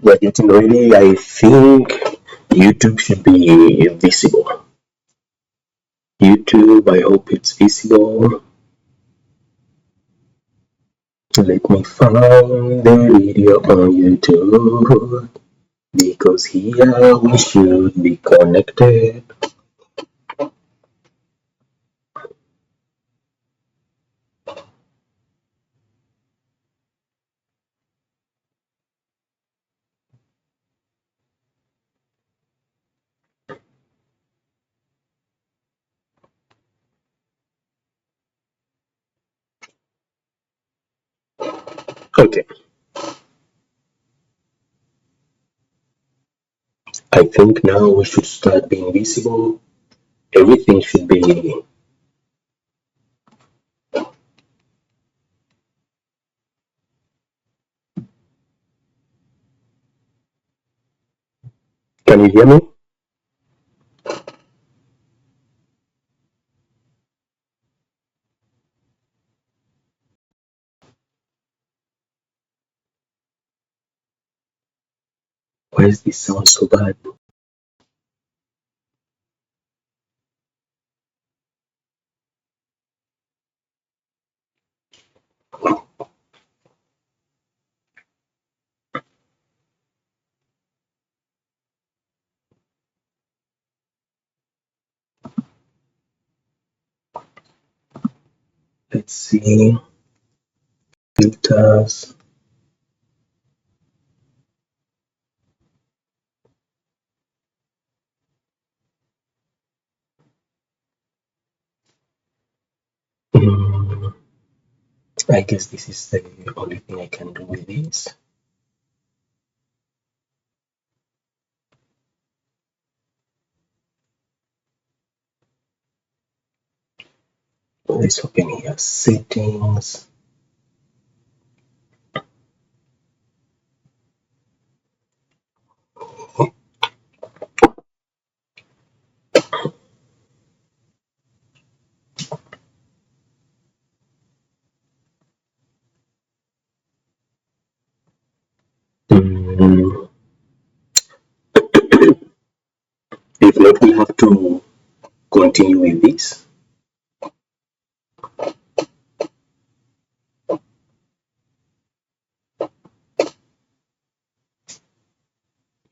We're getting ready. I think YouTube should be visible. YouTube, I hope it's visible. Let me find the video on YouTube because here we should be connected. Okay, I think now we should start being visible. Everything should be. Can you hear me? Why is this sound so bad? Let's see. Filters. I guess this is the only thing I can do with this. Let's open here, settings. If not, we have to continue with this.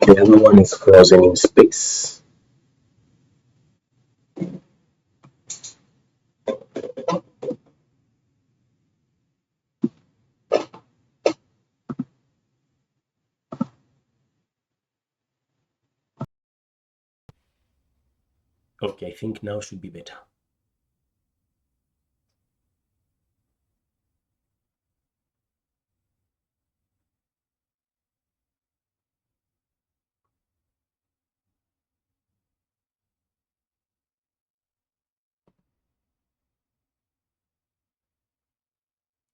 The other one is frozen in space. Okay, I think now should be better.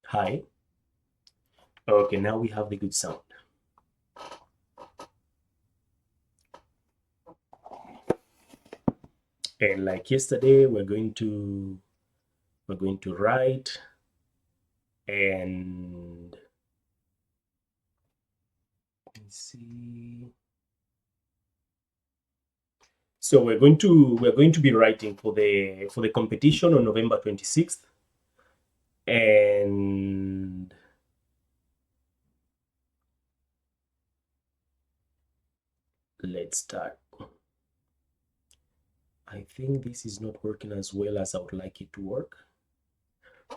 Hi. Okay, now we have the good sound. And like yesterday, we're going to write and let's see. So we're going to be writing for the competition on November 26th. And let's start. I think this is not working as well as I would like it to work.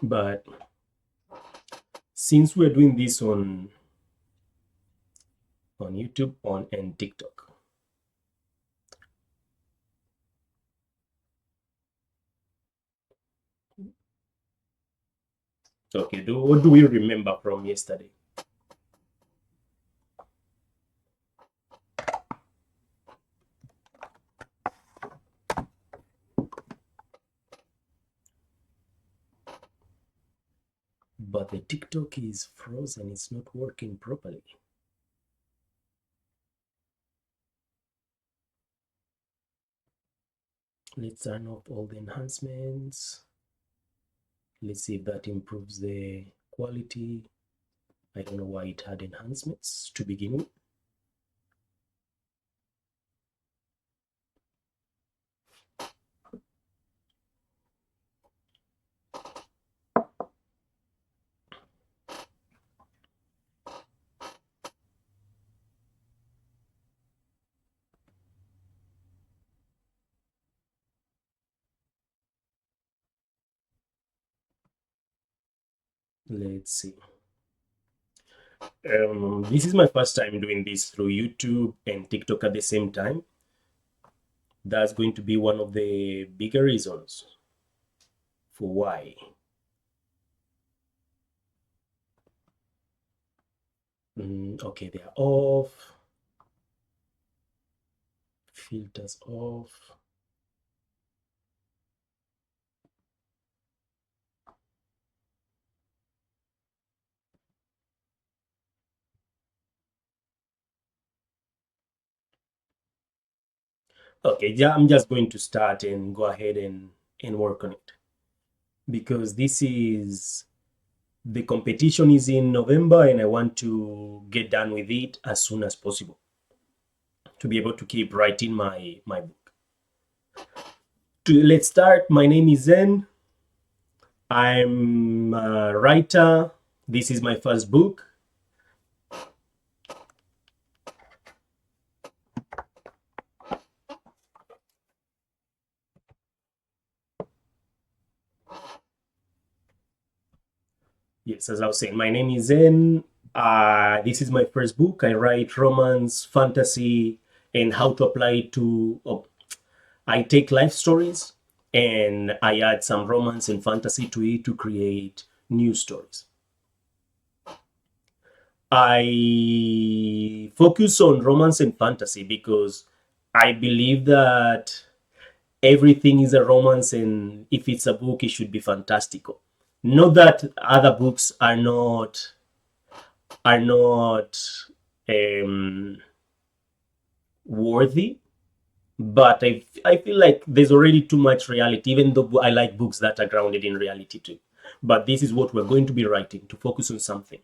But since we're doing this on YouTube and TikTok, okay, what do we remember from yesterday? But the TikTok is frozen, it's not working properly. Let's turn off all the enhancements. Let's see if that improves the quality. I don't know why it had enhancements to begin with. Let's see. This is my first time doing this through YouTube and TikTok at the same time. That's going to be one of the bigger reasons for why. Okay, they are off. Filters off. Okay, yeah, I'm just going to start and go ahead and work on it because this is the competition is in November and I want to get done with it as soon as possible to be able to keep writing my book. Let's start. My name is Zen. I'm a writer. This is my first book. Yes, as I was saying, my name is Zen. This is my first book. I write romance, fantasy, and how to apply it to. I take life stories and I add some romance and fantasy to it to create new stories. I focus on romance and fantasy because I believe that everything is a romance, and if it's a book, it should be fantastical. Not that other books are not um, worthy, but I feel like there's already too much reality, even though I like books that are grounded in reality too. But this is what we're going to be writing to focus on something.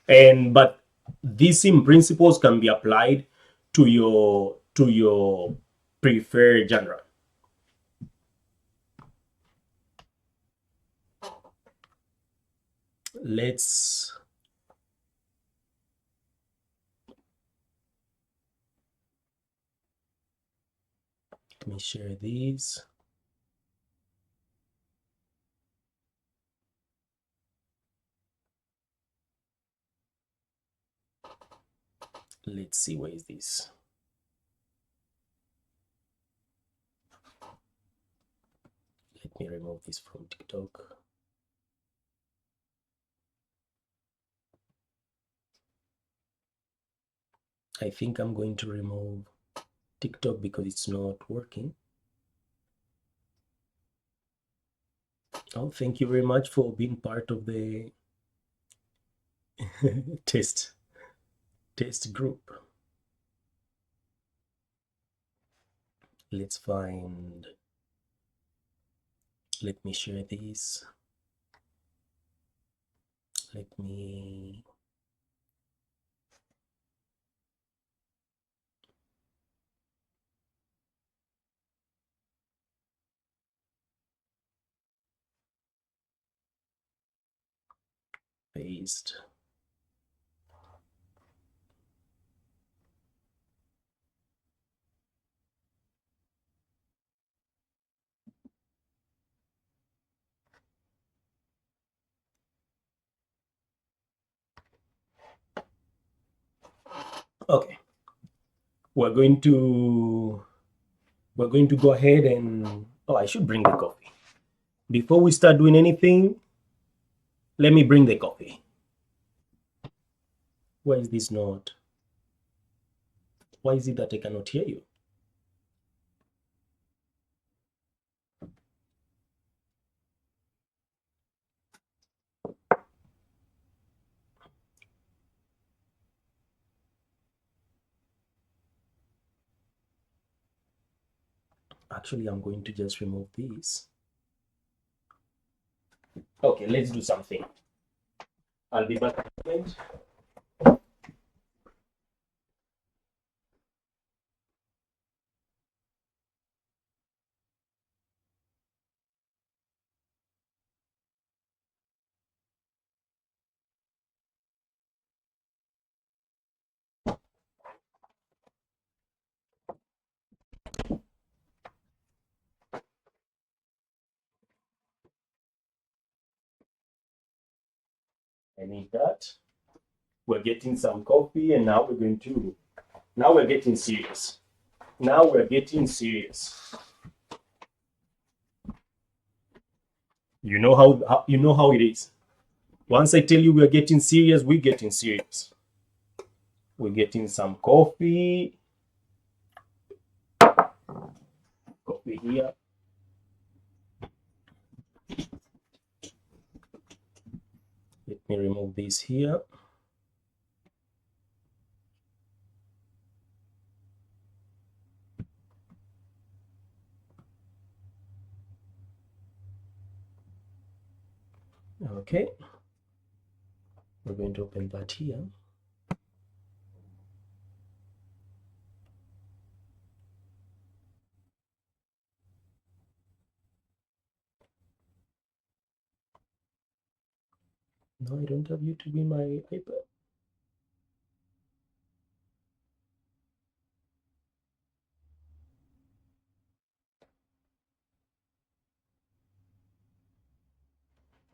But these same principles can be applied to your preferred genre. Let's let me share these. Let's see, where is this? Let me remove this from TikTok. I think I'm going to remove TikTok because it's not working. Oh, thank you very much for being part of the test group. Let's find. Let me share this. Let me. Paste. Okay. We're going to go ahead and I should bring the coffee. Before we start doing anything, let me bring the coffee. Why is this not? Why is it that I cannot hear you? Actually, I'm going to just remove this. Okay, let's do something. I'll be back in a moment. I need that. We're getting some coffee, and now we're getting serious. Now we're getting serious. You know how it is. Once I tell you we're getting serious, we're getting serious. We're getting some coffee. Coffee here. Let me remove this here. Okay. We're going to open that here. No, I don't have YouTube in my iPad.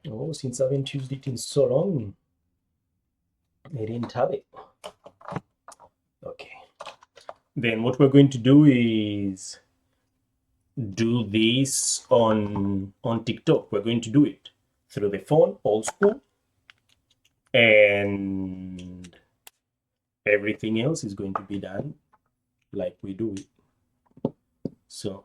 Oh, since I haven't used it in so long, I didn't have it. Okay. Then what we're going to do is do this on TikTok. We're going to do it through the phone, old school, and everything else is going to be done like we do it. So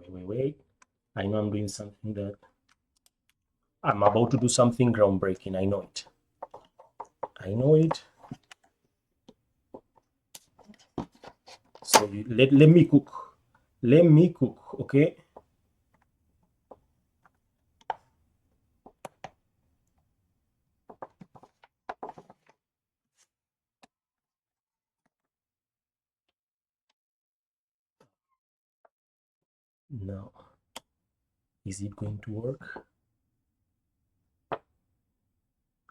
wait. I know I'm doing something that I'm about to do something groundbreaking. I know it. I know it. So let me cook. Let me cook, okay? Now, is it going to work?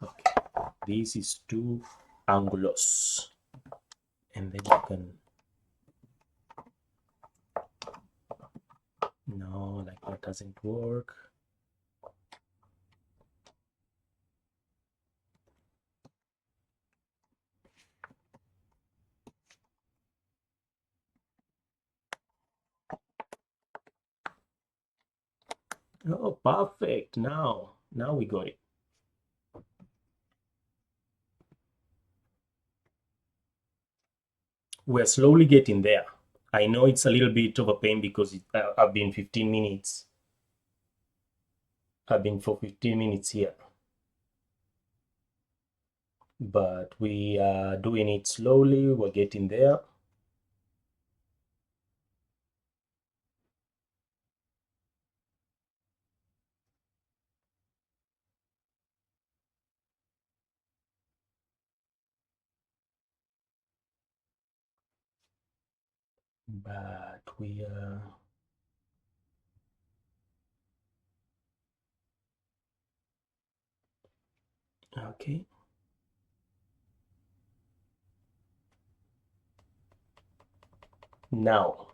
Okay. This is too angulous. And then you can, no, like that doesn't work. Oh, perfect. Now we got it. We're slowly getting there. I know it's a little bit of a pain because I've been 15 minutes. I've been for 15 minutes here. But we are doing it slowly. We're getting there. But we are... Okay. Now,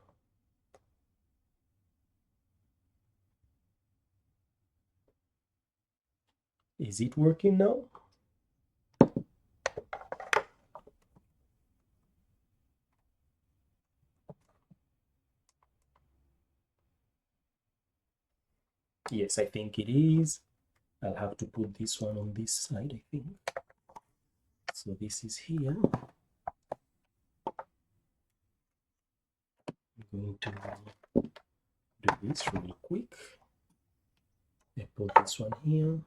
is it working now? Yes, I think it is. I'll have to put this one on this side, I think. So this is here. I'm going to do this really quick. I put this one here.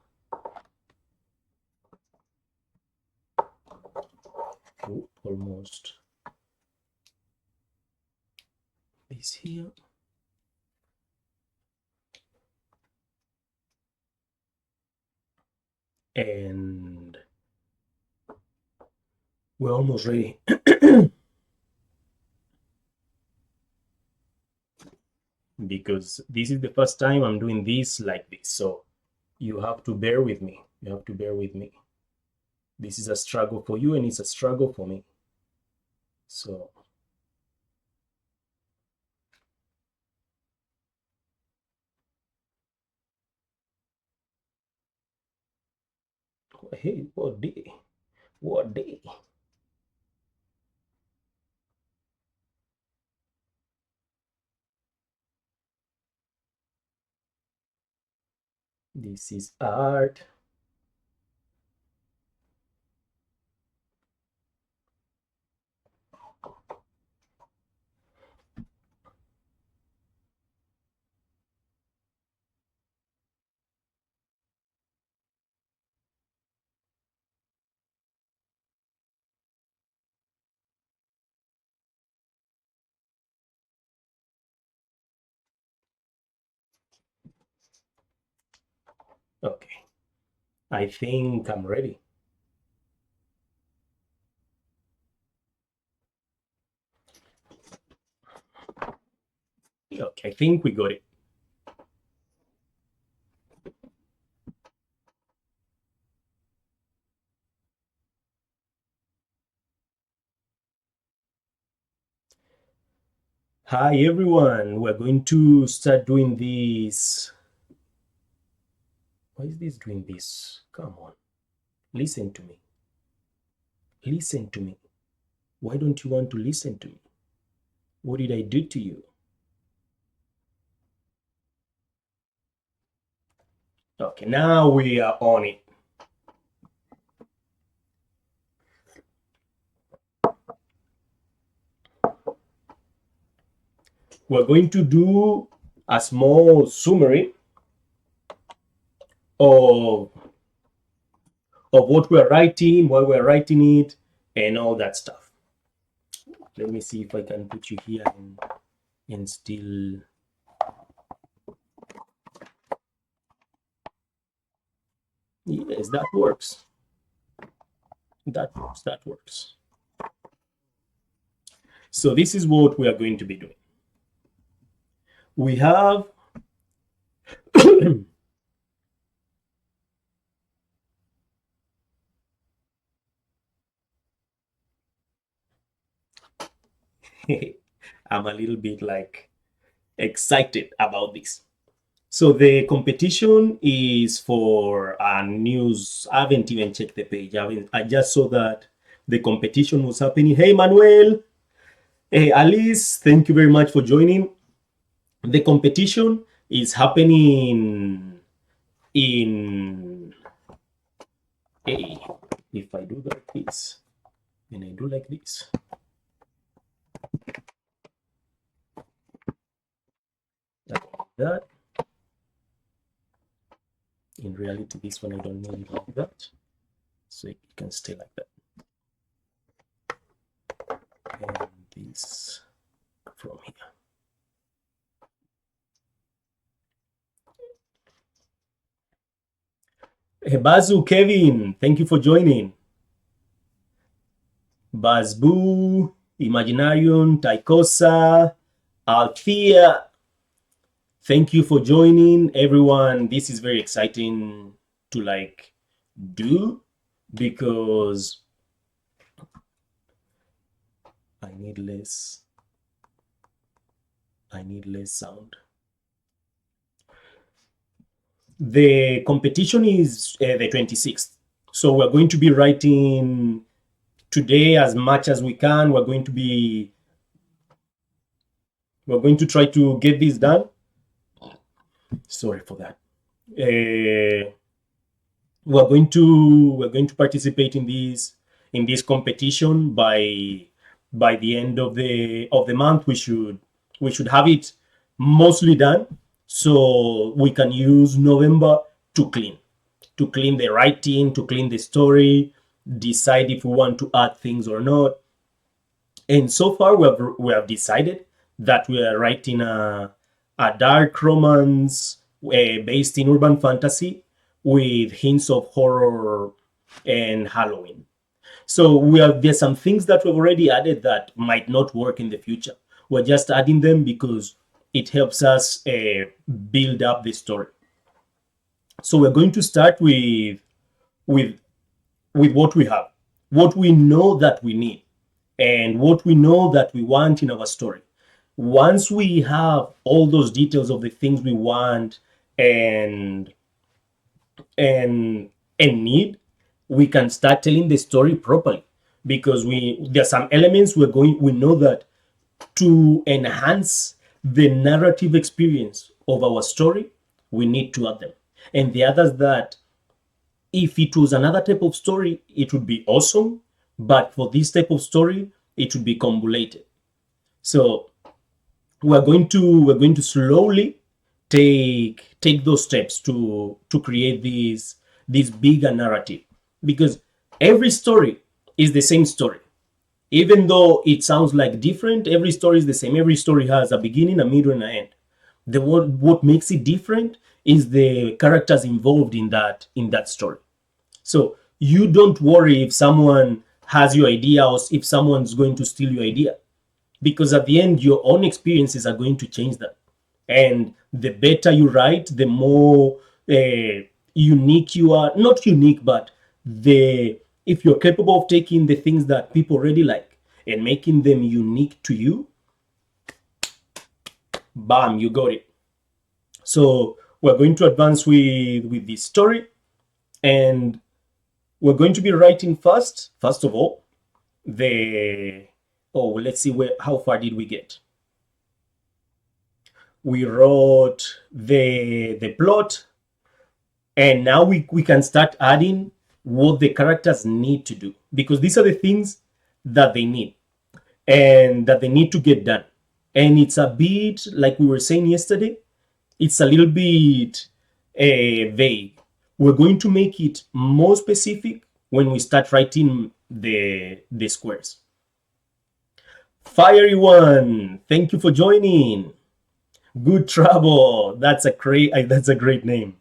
Oh, almost. This here. And we're almost ready. Because this is the first time I'm doing this like this. So you have to bear with me. You have to bear with me. This is a struggle for you and it's a struggle for me. So, hey, what day? What day? This is art. Okay, I think I'm ready. Okay, I think we got it. Hi everyone, we're going to start doing this. Why is this doing this? Come on, listen to me. Listen to me. Why don't you want to listen to me? What did I do to you? Okay, now we are on it. We're going to do a small summary of, of what we're writing, why we're writing it, and all that stuff. Let me see if I can put you here and still. Yes, that works. That works. That works. So this is what we are going to be doing. We have I'm a little bit like excited about this. So the competition is for news. I haven't even checked the page. I just saw that the competition was happening. Hey, Manuel. Hey, Alice. Thank you very much for joining. The competition is happening in. Hey, if I do like this, and I do like this. Like that. In reality, this one I don't need it like that. So it can stay like that. And this from here. Hey, Bazu, Kevin, thank you for joining. Bazbu, Imaginarium, Taikosa, Althea, thank you for joining. Everyone, this is very exciting to like do because I need less sound. The competition is the 26th. So we're going to be writing today as much as we can. We're going to try to get this done. Sorry for that. We're going to participate in this competition by the end of the month. We should have it mostly done, so we can use November to clean the writing, to clean the story, decide if we want to add things or not. And so far, we have decided that we are writing a dark romance based in urban fantasy with hints of horror and Halloween. So there's some things that we've already added that might not work in the future. We're just adding them because it helps us build up the story. So we're going to start with what we have, what we know that we need. and what we know that we want in our story. Once we have all those details of the things we want and and and need, we can start telling the story properly, because we there are some elements we know that to enhance the narrative experience of our story, we need to add them. And the others that if it was another type of story, it would be awesome. But for this type of story, it would be convoluted. So we're going to slowly take those steps to create this bigger narrative, because every story is the same story. Even though it sounds like different, every story is the same. Every story has a beginning, a middle, and an end. What makes it different is the characters involved in that story. So you don't worry if someone has your idea or if someone's going to steal your idea, because at the end your own experiences are going to change that. And the better you write, the more unique you are. Not unique, but the if you're capable of taking the things that people already like and making them unique to you, bam, you got it. So we're going to advance with this story, and we're going to be writing first of all, the let's see how far did we get. We wrote the plot, and now we can start adding what the characters need to do, because these are the things that they need and that they need to get done. And it's a bit like we were saying yesterday, it's a little bit vague. We're going to make it more specific when we start writing the squares. Fiery One, thank you for joining. Good Trouble, that's a great name.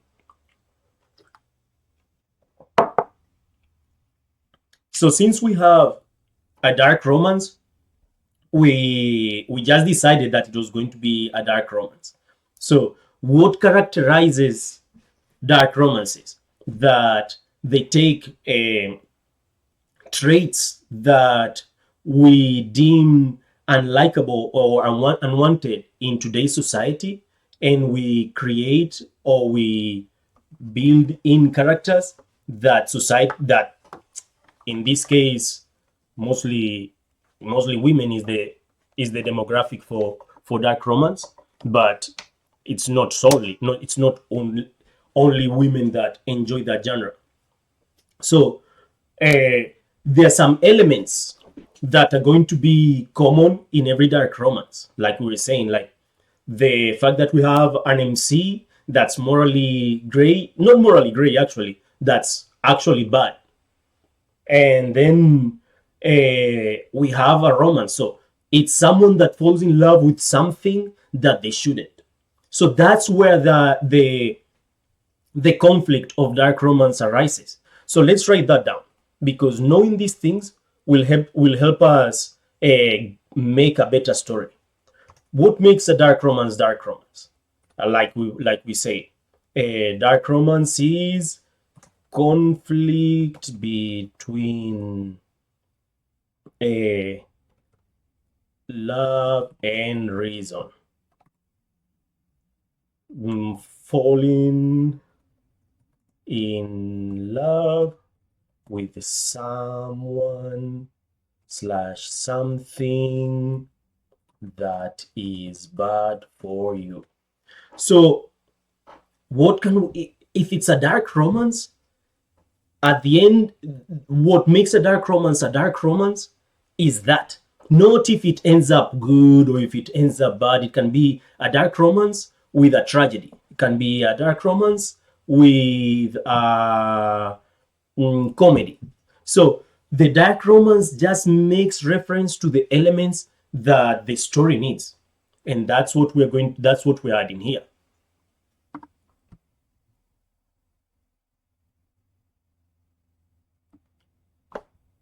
So since we have a dark romance, we just decided that it was going to be a dark romance. So what characterizes dark romances? That they take traits that we deem unlikable or unwanted in today's society, and we create or we build in characters that society, that in this case mostly women is the demographic for dark romance. But it's not solely, no, it's not only women that enjoy that genre. So there are some elements that are going to be common in every dark romance, like we were saying, like the fact that we have an MC that's morally gray, not morally gray actually, that's actually bad. And then we have a romance. So it's someone that falls in love with something that they shouldn't. So that's where the conflict of dark romance arises. So let's write that down, because knowing these things will help us make a better story. What makes a dark romance dark romance? Like we say, a dark romance is conflict between a love and reason. Falling in love with someone slash something that is bad for you. So if it's a dark romance, at the end, what makes a dark romance is that, not if it ends up good or if it ends up bad. It can be a dark romance with a tragedy. It can be a dark romance with comedy. So the dark romance just makes reference to the elements that the story needs, and that's what we're adding here.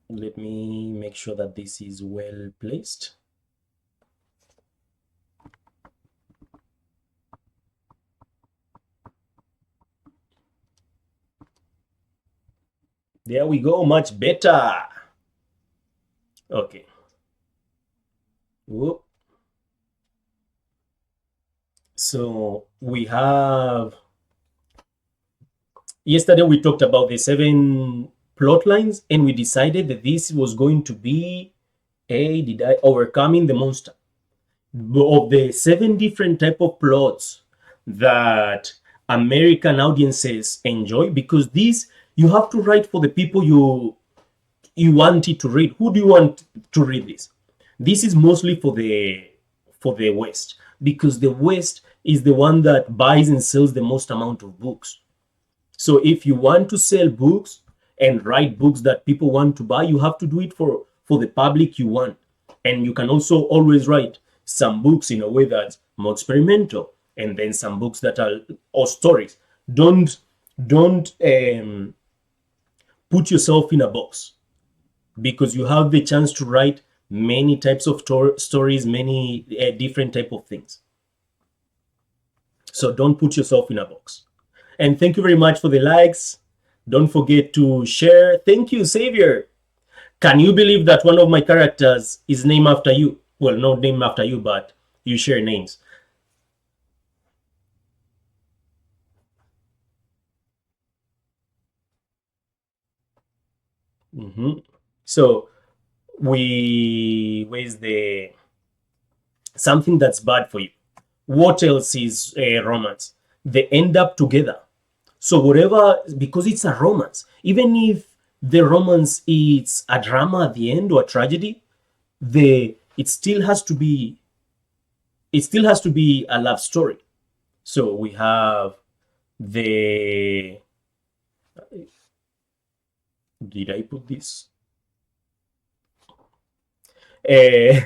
Let me make sure that this is well placed. There we go, much better. Okay. So we have, yesterday we talked about the 7 plot lines, and we decided that this was going to be overcoming the monster of the 7 different type of plots that American audiences enjoy, because these you have to write for the people you want it to read. Who do you want to read this? This is mostly for the West, because the West is the one that buys and sells the most amount of books. So if you want to sell books and write books that people want to buy, you have to do it for the public you want. And you can also always write some books in a way that's more experimental, and then some books that are or stories. Don't put yourself in a box, because you have the chance to write many types of stories, many different type of things. So don't put yourself in a box. And thank you very much for the likes. Don't forget to share. Thank you, Savior. Can you believe that one of my characters is named after you? Well, not named after you, but you share names. So where's the something that's bad for you? What else is a romance? They end up together. So whatever, because it's a romance, even if the romance is a drama at the end or a tragedy, it still has to be a love story. So we have the, did I put this? Uh,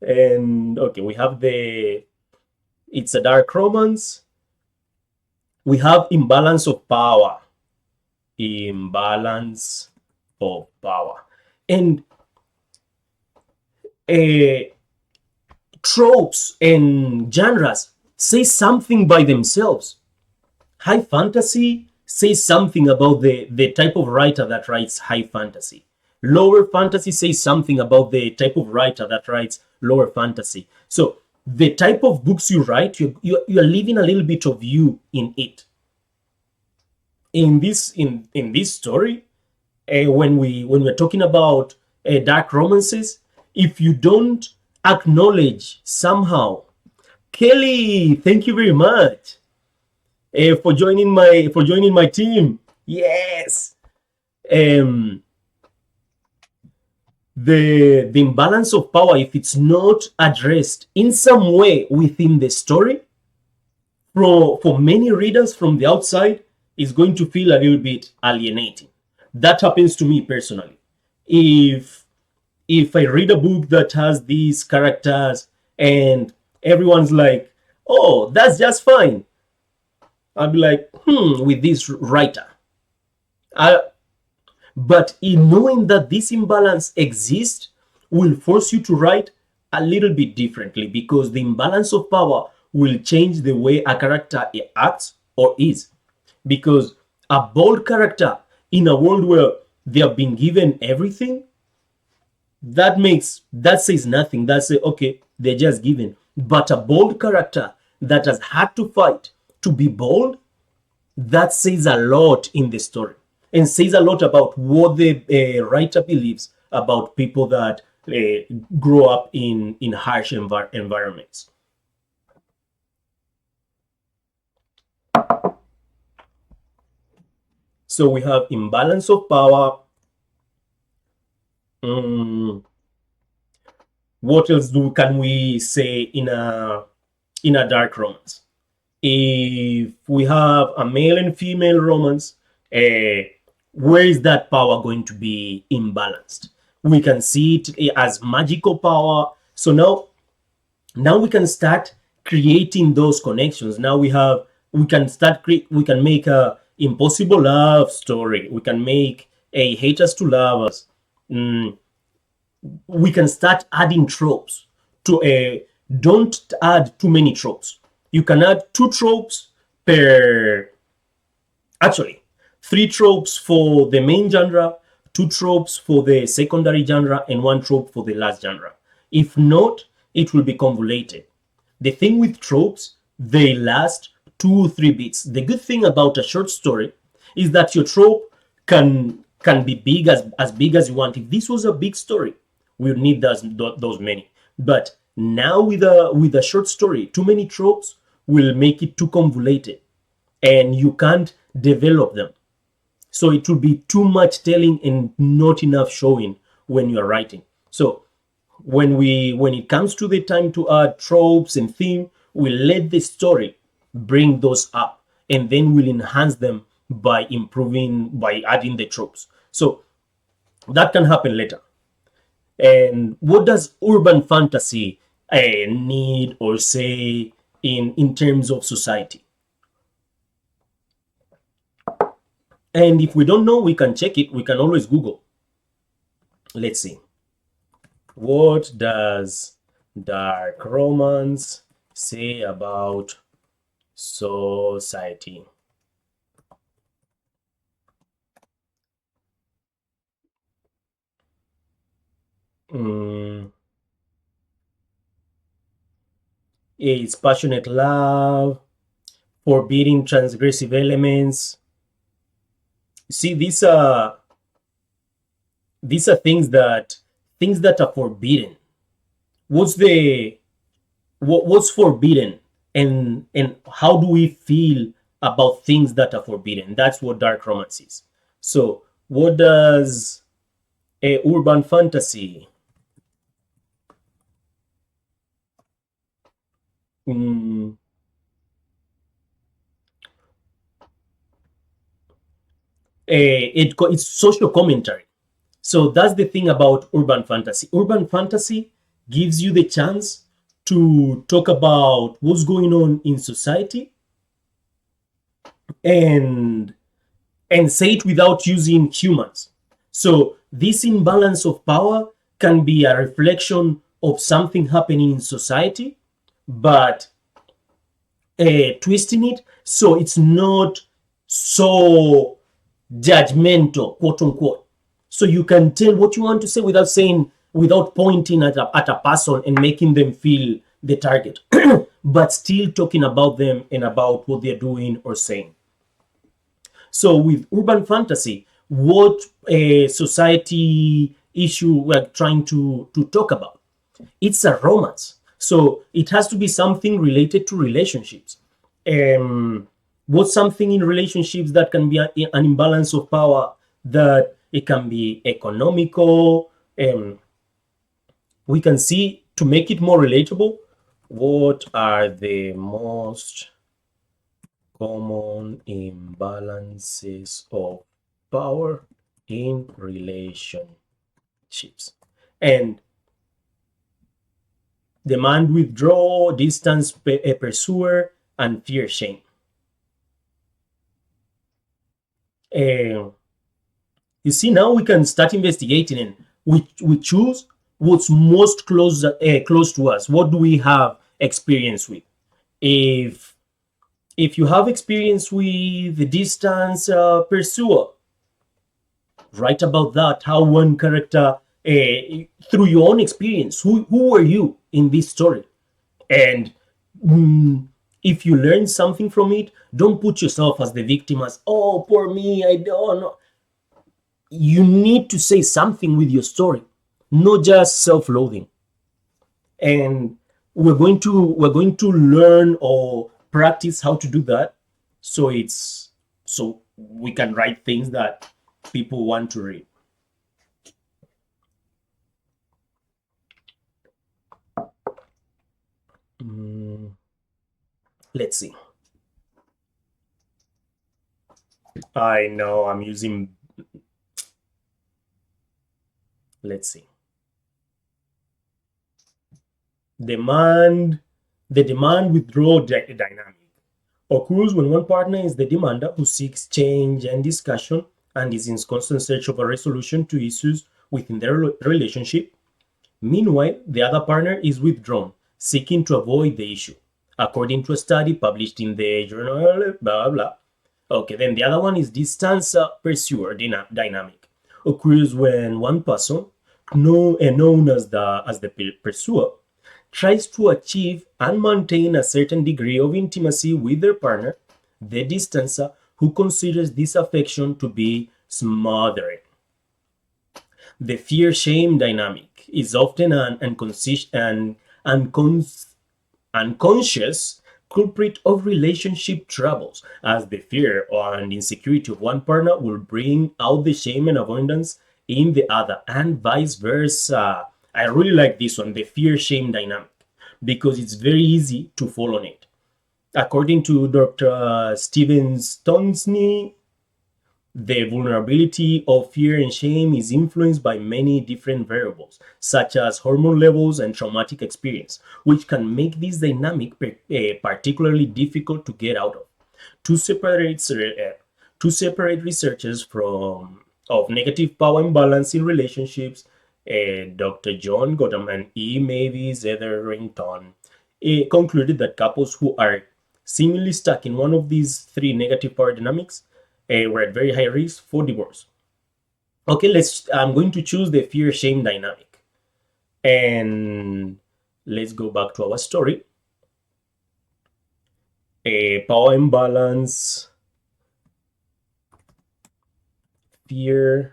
and okay, we have it's a dark romance. We have imbalance of power. Imbalance of power. And tropes and genres say something by themselves. High fantasy says something about the type of writer that writes high fantasy. Lower fantasy says something about the type of writer that writes lower fantasy. So the type of books you write, you're leaving a little bit of you in it. In this story, when we're talking about dark romances, if you don't acknowledge somehow, Kelly, thank you very much for joining my team. Yes. The imbalance of power, if it's not addressed in some way within the story, for many readers from the outside, is going to feel a little bit alienating. That happens to me personally. If I read a book that has these characters and everyone's like, oh, that's just fine, I'll be like, with this writer. But in knowing that this imbalance exists will force you to write a little bit differently, because the imbalance of power will change the way a character acts or is. Because a bold character in a world where they have been given everything, that says nothing. That says, okay, they're just given. But a bold character that has had to fight to be bold, that says a lot in the story, and says a lot about what the writer believes about people that grow up in harsh environments. So we have imbalance of power. What else can we say in a dark romance? If we have a male and female romance, where is that power going to be imbalanced? We can see it as magical power. So now we can start creating those connections. Now we can make a impossible love story. We can make a haters to lovers. We can start adding tropes to don't add too many tropes. You can add 2 tropes per, actually 3 tropes for the main genre, 2 tropes for the secondary genre, and 1 trope for the last genre. If not, it will be convoluted. The thing with tropes, they last 2 or 3 beats. The good thing about a short story is that your trope can be big as big as you want. If this was a big story, we would need those many. But now with a short story, too many tropes will make it too convoluted, and you can't develop them. So it will be too much telling and not enough showing when you are writing. So when it comes to the time to add tropes and theme, we let the story bring those up, and then we'll enhance them by adding the tropes. So that can happen later. And what does urban fantasy need or say in terms of society? And if we don't know, we can check it. We can always Google. Let's see. What does dark romance say about society? Mm, it's passionate love, forbidding transgressive elements. See, these are things that are forbidden. What's the what's forbidden, and how do we feel about things that are forbidden? That's what dark romance is. So what does a urban fantasy mm, it's social commentary. So that's the thing about urban fantasy. Urban fantasy gives you the chance to talk about what's going on in society, and say it without using humans. So this imbalance of power can be a reflection of something happening in society, but twisting it so it's not so judgmental, quote unquote. So you can tell what you want to say without pointing at a person and making them feel the target, but still talking about them and about what they're doing or saying. So with urban fantasy, what a society issue we're trying to talk about? It's a romance. So it has to be something related to relationships. What's something in relationships that can be an imbalance of power, that it can be economical. We can see, to make it more relatable, what are the most common imbalances of power in relationships? And demand, withdraw, distance, pursuer, and fear, shame. Uh, you see, now we can start investigating, and we choose what's most close to us. What do we have experience with? If you have experience with the distance pursuer, write about that. How one character, through your own experience, who were you in this story? And if you learn something from it, don't put yourself as the victim, as, oh, poor me, I don't know. You need to say something with your story, not just self-loathing. And we're going to learn or practice how to do that, so we can write things that people want to read. Mm, let's see. I know I'm using. Let's see. Demand. The demand withdrawal dynamic occurs when one partner is the demander who seeks change and discussion and is in constant search of a resolution to issues within their relationship. Meanwhile, the other partner is withdrawn, seeking to avoid the issue, according to a study published in the journal, blah, blah, blah. Okay, then the other one is distance pursuer dynamic. Occurs when one person, known as the pursuer, tries to achieve and maintain a certain degree of intimacy with their partner, the distancer, who considers this affection to be smothering. The fear shame dynamic is often an unconscious culprit of relationship troubles, as the fear and insecurity of one partner will bring out the shame and avoidance in the other, and vice versa. I really like this one, the fear shame dynamic, because it's very easy to fall on it. According to Dr. Steven Stonsny, the vulnerability of fear and shame is influenced by many different variables, such as hormone levels and traumatic experience, which can make this dynamic particularly difficult to get out of. To separate, to separate researchers from of negative power imbalance in relationships, Dr. John Gotham and E. Mavis Etherington concluded that couples who are seemingly stuck in one of these three negative power dynamics were at very high risk for divorce. Okay, I'm going to choose the fear shame dynamic. And let's go back to our story. A power imbalance, fear,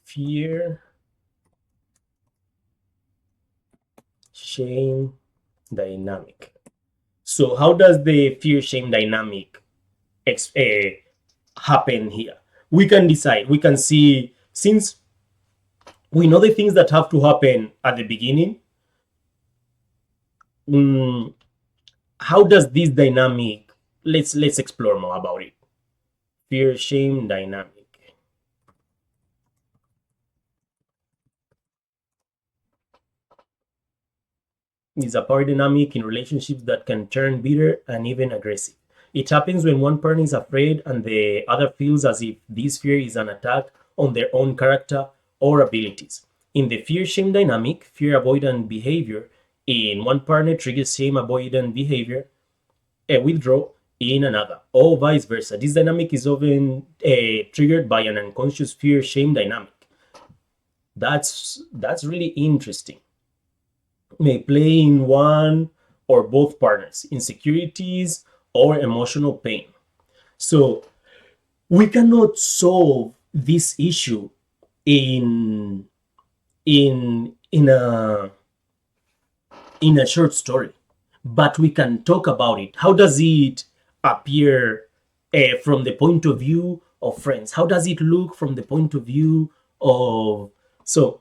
fear, shame dynamic. So how does the fear shame dynamic happen here? We can decide. We can see, since we know the things that have to happen at the beginning. How does this dynamic? Let's explore more about it. Fear shame dynamic is a power dynamic in relationships that can turn bitter and even aggressive. It happens when one partner is afraid and the other feels as if this fear is an attack on their own character or abilities. In the fear shame dynamic, fear avoidant behavior in one partner triggers shame avoidant behavior, a withdrawal in another, or vice versa. This dynamic is often triggered by an unconscious fear shame dynamic. That's really interesting. May play in one or both partners, insecurities or emotional pain. So we cannot solve this issue in in a short story, but we can talk about it. How does it appear from the point of view of friends? How does it look from the point of view of so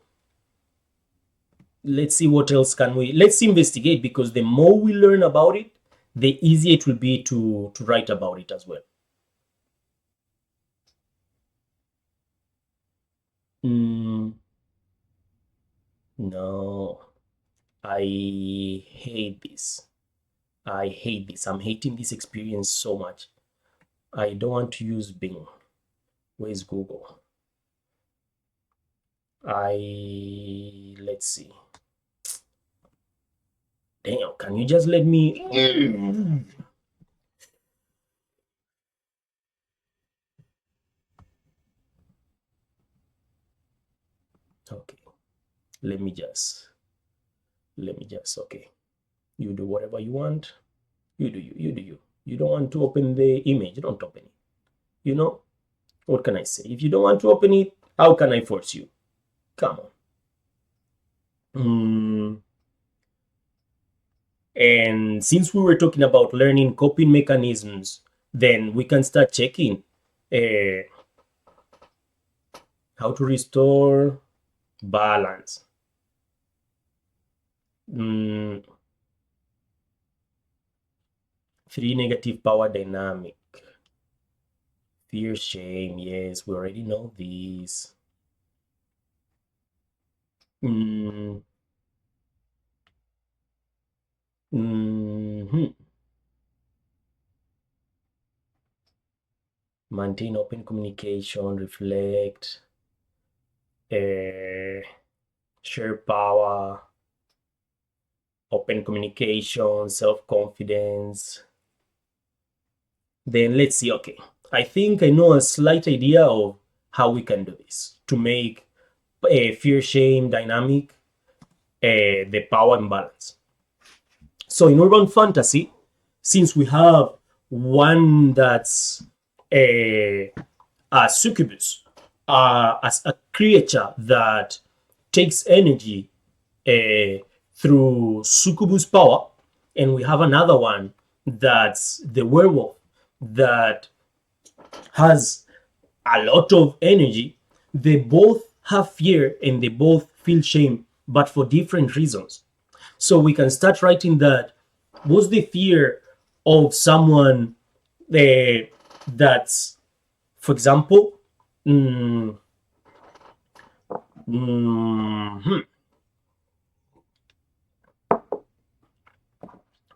let's see what else can we let's investigate, because the more we learn about it, the easier it will be to write about it as well. No, I hate this. I hate this. I'm hating this experience so much. I don't want to use Bing. Where's Google? Let's see. Damn, can you just let me? Okay, let me just, okay. You do whatever you want. You do you, you do you. You don't want to open the image, don't open it. You know, what can I say? If you don't want to open it, how can I force you? Come on. And since we were talking about learning coping mechanisms, then we can start checking uh, how to restore balance. Three negative power dynamic. Fear, shame. Yes, we already know these. Mm, Maintain open communication, reflect, share power, open communication, self-confidence. Then let's see. Okay, I think I know a slight idea of how we can do this to make a fear shame dynamic the power imbalance. So in urban fantasy, since we have one that's a, a succubus, as a creature that takes energy through succubus power, and we have another one that's the werewolf that has a lot of energy. They both have fear and they both feel shame, but for different reasons. So we can start writing that. What's the fear of someone that's, for example, mm, hmm,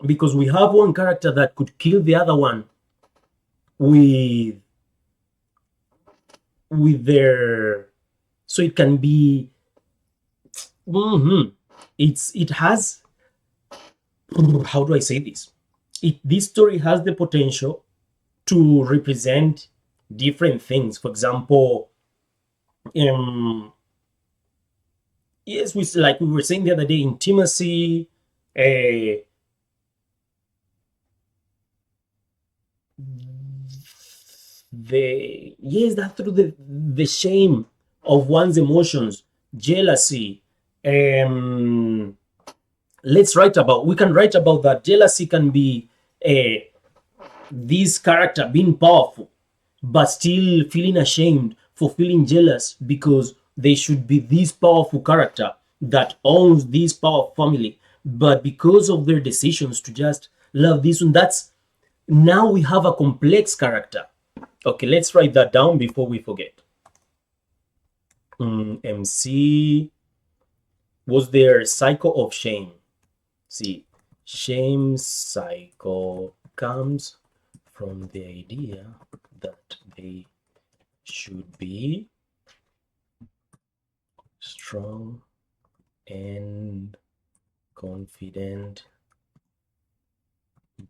because we have one character that could kill the other one with their, so it can be, mhm, it has, how do I say this? This story has the potential to represent different things. For example, um, yes, we, like we were saying the other day, intimacy, uh, the, yes, that through the shame of one's emotions, jealousy. Um, let's write about. We can write about that. Jealousy can be this character being powerful, but still feeling ashamed for feeling jealous because they should be this powerful character that owns this power family, but because of their decisions to just love this one, that's, now we have a complex character. Okay, let's write that down before we forget. MC was their cycle of shame. See, shame cycle comes from the idea that they should be strong and confident,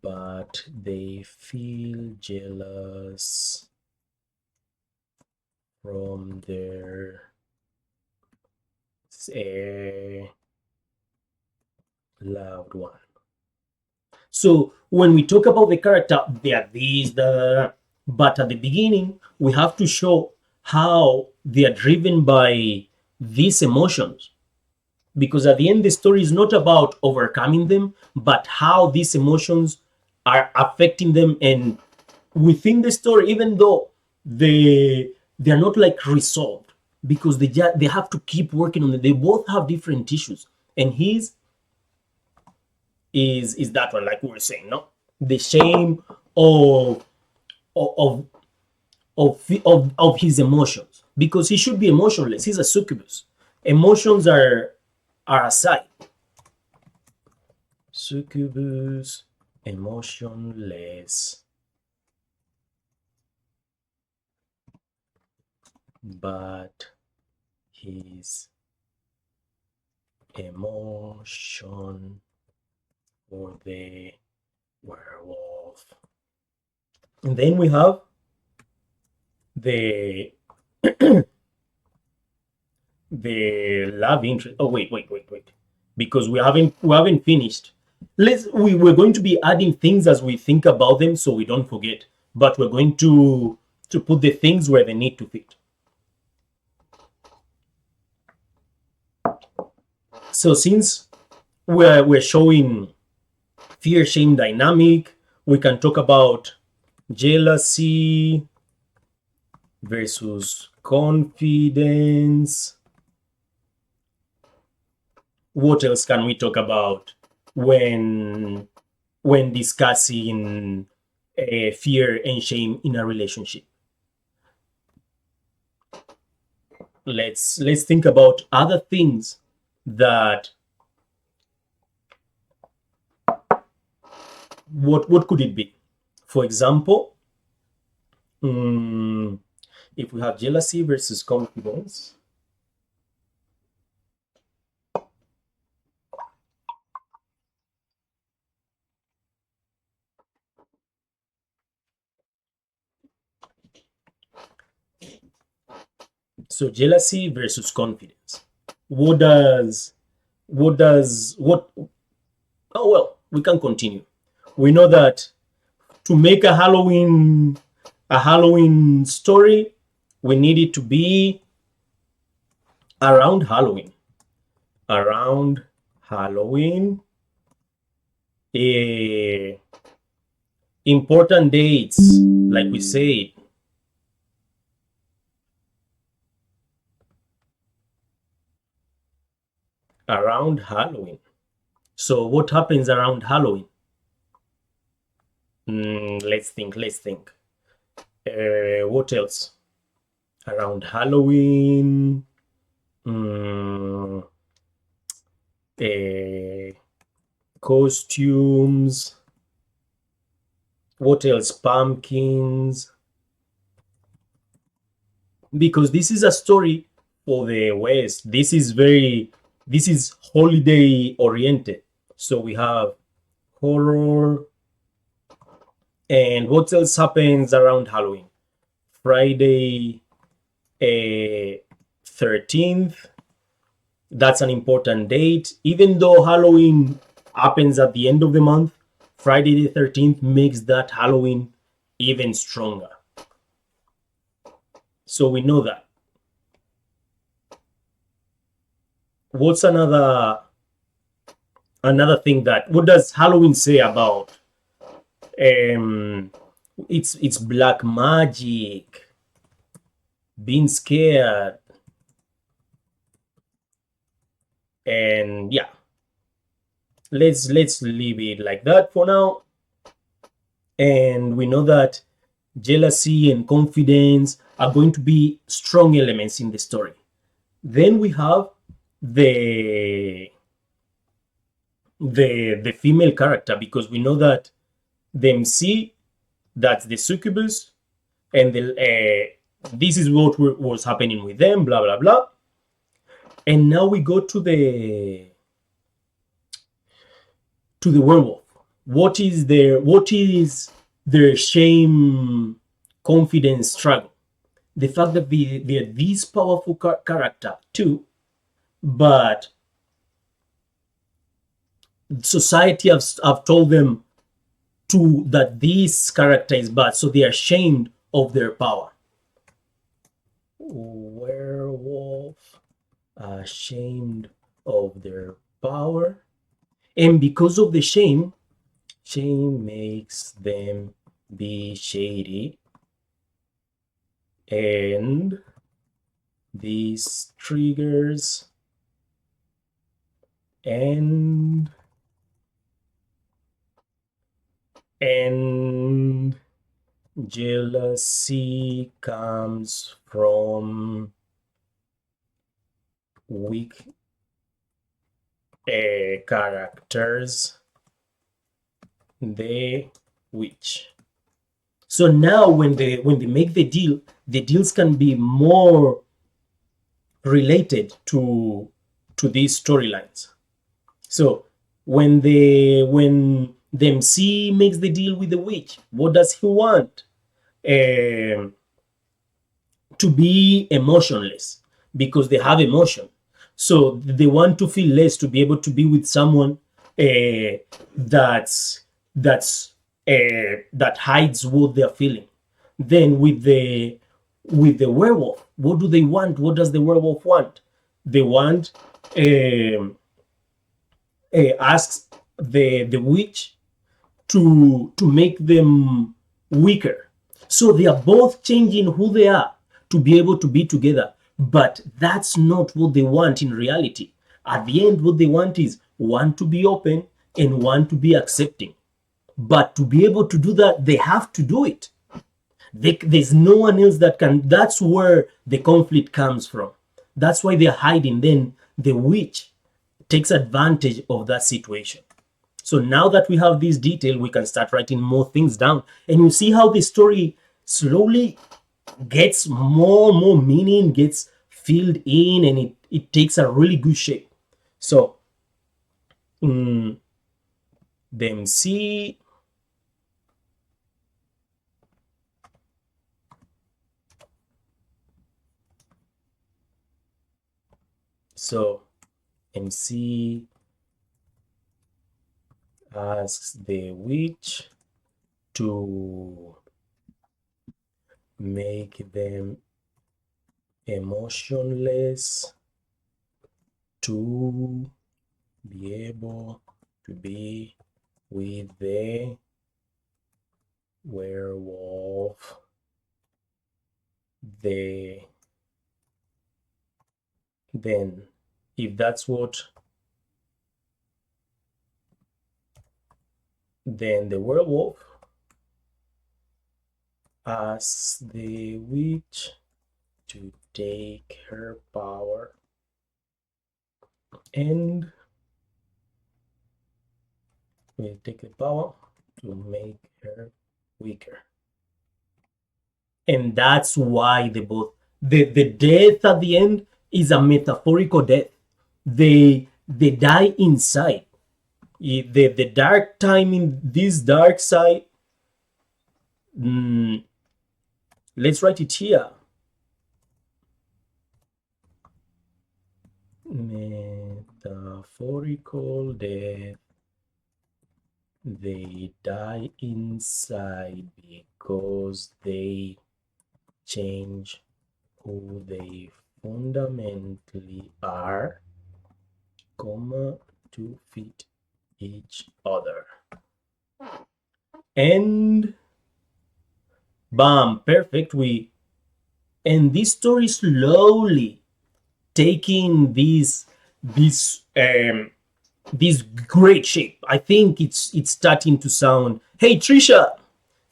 but they feel jealous from their loved one. So when we talk about the character, they are these, but at the beginning, we have to show how they are driven by these emotions. Because at the end, the story is not about overcoming them, but how these emotions are affecting them. And within the story, even though they're not like resolved, because they have to keep working on it. They both have different issues, and his is that one, like we were saying, no, the shame of of of his emotions, because he should be emotionless. He's a succubus. Emotions are aside. Succubus, emotionless, but his emotion for the werewolf. And then we have the love interest. Oh, wait, because we haven't finished. We're going to be adding things as we think about them, so we don't forget. But we're going to put the things where they need to fit. So since we're showing fear shame dynamic, we can talk about jealousy versus confidence. What else can we talk about when discussing fear and shame in a relationship? Let's think about other things that, what could it be? For example, if we have jealousy versus confidence, So jealousy versus confidence. What does what oh well, we can continue. We know that to make a Halloween story, we need it to be around Halloween. Around Halloween. Eh, Important dates, like we said, around Halloween. So what happens around Halloween? Let's think. What else? Around Halloween. Mm, eh, Costumes. What else? Pumpkins. Because this is a story for the West. This is holiday oriented. So we have horror. And what else happens around Halloween? Friday 13th. That's an important date. Even though Halloween happens at the end of the month, Friday the 13th makes that Halloween even stronger. So we know that. What's another thing that what does Halloween say about it's black magic, being scared, and yeah, let's leave it like that for now. And we know that jealousy and confidence are going to be strong elements in the story. Then we have the the female character, because we know that the MC, that's the succubus, and this is what was happening with them, blah blah blah. And now we go to the werewolf. What is their shame, confidence struggle? The fact that they're this powerful character too, but society have told them to that this character is bad, so they are ashamed of their power. Werewolf ashamed of their power, and because of the shame makes them be shady, and these triggers and jealousy comes from weak characters, the witch. So now when they make the deals can be more related to these storylines. So when the MC makes the deal with the witch, what does he want? To be emotionless, because they have emotion. So they want to feel less, to be able to be with someone that's that hides what they're feeling. Then with the werewolf, what do they want? What does the werewolf want? They want asks the witch to make them weaker. So they are both changing who they are to be able to be together. But that's not what they want in reality. At the end, what they want is one to be open and one to be accepting. But to be able to do that, they have to do it. There's no one else that can. That's where the conflict comes from. That's why they're hiding. Then the witch takes advantage of that situation. So now that we have this detail, we can start writing more things down. And you see how the story slowly gets more meaning, gets filled in, and it takes a really good shape. So the MC So MC asks the witch to make them emotionless to be able to be with the werewolf. Then, if that's what, then the werewolf asks the witch to take her power and will take the power to make her weaker. And that's why they both, the death at the end is a metaphorical death. They die inside. The dark time in this dark side, let's write it here. Metaphorical death. They die inside because they change who they fundamentally are, comma, to fit each other. And bam, perfect. And this story slowly taking this great shape. I think it's starting to sound. Hey Trisha,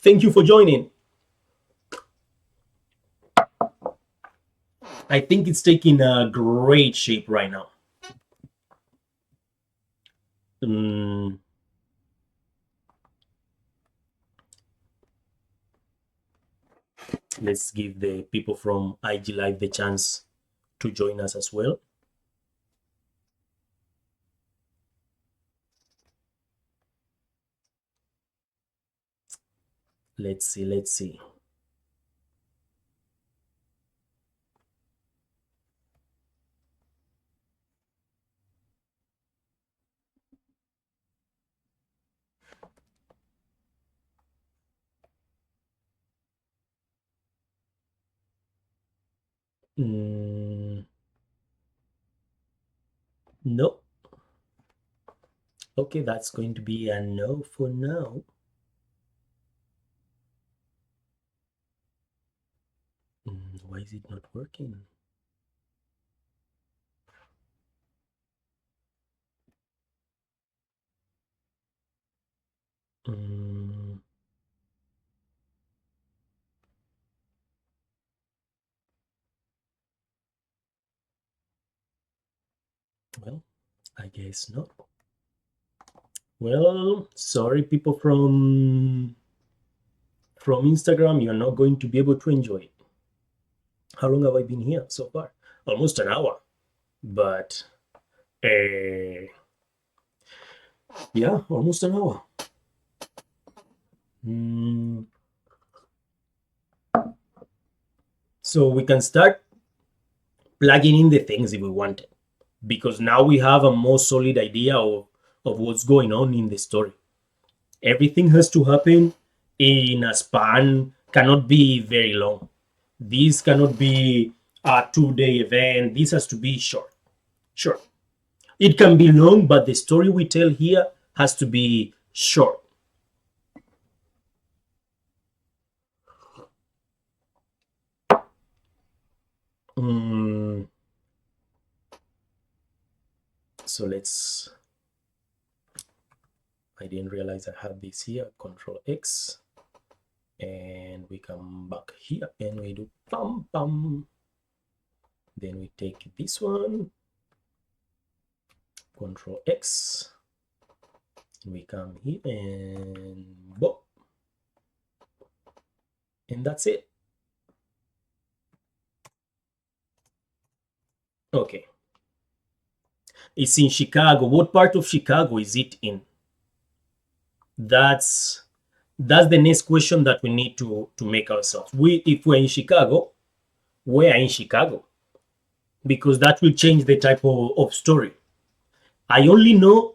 thank you for joining. I think it's taking a great shape right now. Let's give the people from IG Live the chance to join us as well. Let's see. No. Okay, that's going to be a no for now. Why is it not working? Well, I guess not. Well, sorry, people from Instagram, you're not going to be able to enjoy it. How long have I been here so far? Almost an hour. But yeah, almost an hour. So we can start plugging in the things if we wanted, because now we have a more solid idea of what's going on in the story. Everything has to happen in a span, cannot be very long. This cannot be a 2-day event. This has to be short. Sure. It can be long, but the story we tell here has to be short. So let's, I didn't realize I had this here, Control X, and we come back here and we do pam pam. Then we take this one, Control X, and we come here and boom. And that's it. Okay. It's in Chicago. What part of Chicago is it in? That's the next question that we need to make ourselves. If we're in Chicago, where in Chicago? because that will change the type of story. I only know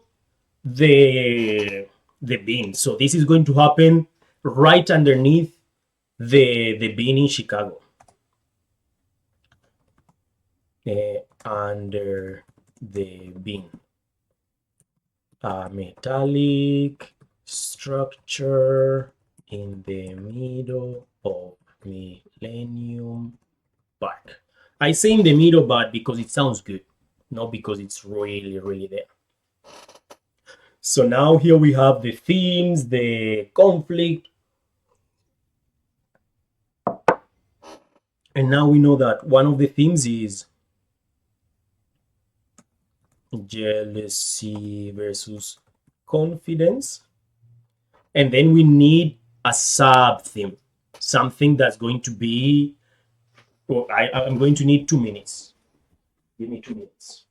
the bean. So this is going to happen right underneath the bean in Chicago. Under the bean. A metallic structure in the middle of Millennium Park. I say in the middle, but because it sounds good, not because it's really, really there. So now here we have the themes, the conflict, and now we know that one of the themes is jealousy versus confidence. And then we need a sub theme, something that's going to be, well, I'm going to need 2 minutes. Give me 2 minutes.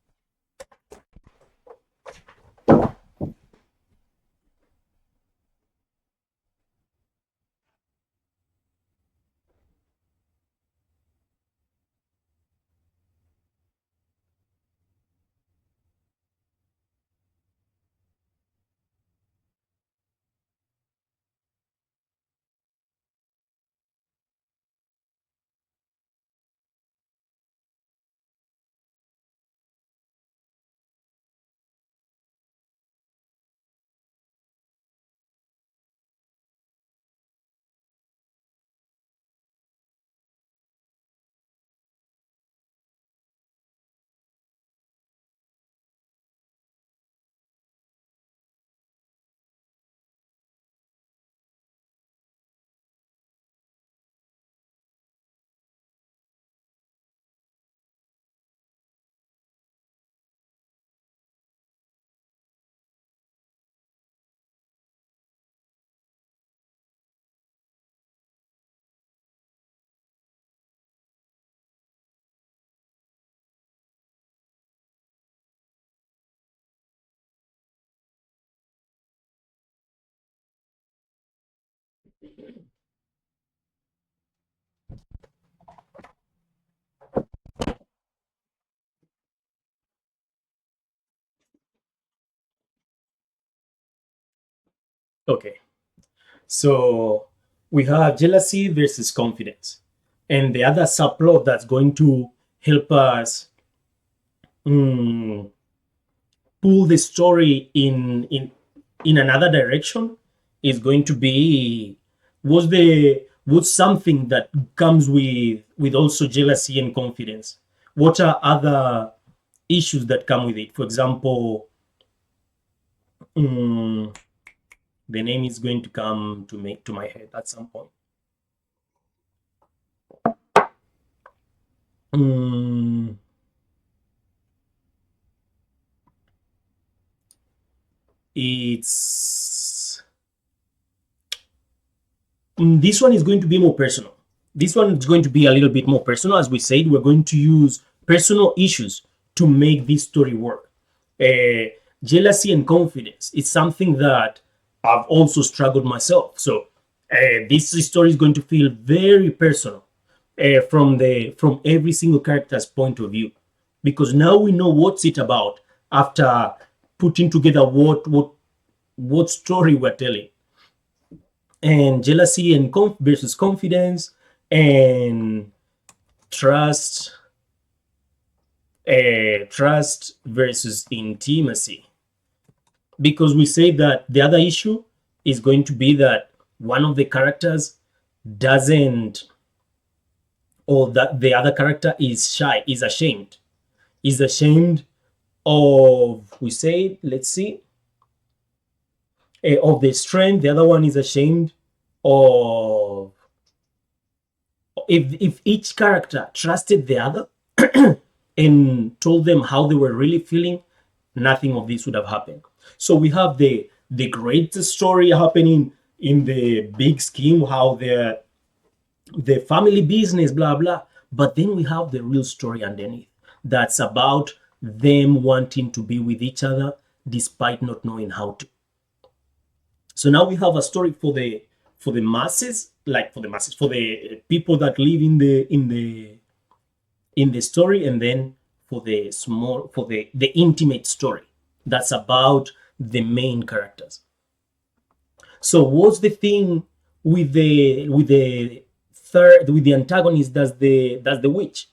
Okay, so we have jealousy versus confidence. And the other subplot that's going to help us mm, pull the story in another direction is going to be what's something that comes with also jealousy and confidence. What are other issues that come with it? For example, mm, the name is going to come to my head at some point. Mm, it's this one is going to be more personal. This one is going to be a little bit more personal. As we said, we're going to use personal issues to make this story work. Jealousy and confidence is something that I've also struggled myself. So this story is going to feel very personal from every single character's point of view, because now we know what's it about after putting together what story we're telling. And jealousy and versus confidence, and trust trust versus intimacy, because we say that the other issue is going to be that one of the characters doesn't, or that the other character is shy, is ashamed of, we say, let's see, of the strength. The other one is ashamed of, if each character trusted the other and told them how they were really feeling, nothing of this would have happened. So we have the great story happening in the big scheme, how the family business, blah blah. But then we have the real story underneath, that's about them wanting to be with each other despite not knowing how to. So now we have a story for the masses, like for the masses, for the people that live in the story, and then for the small, for the intimate story that's about the main characters. So what's the thing with the third, with the antagonist, that's the witch?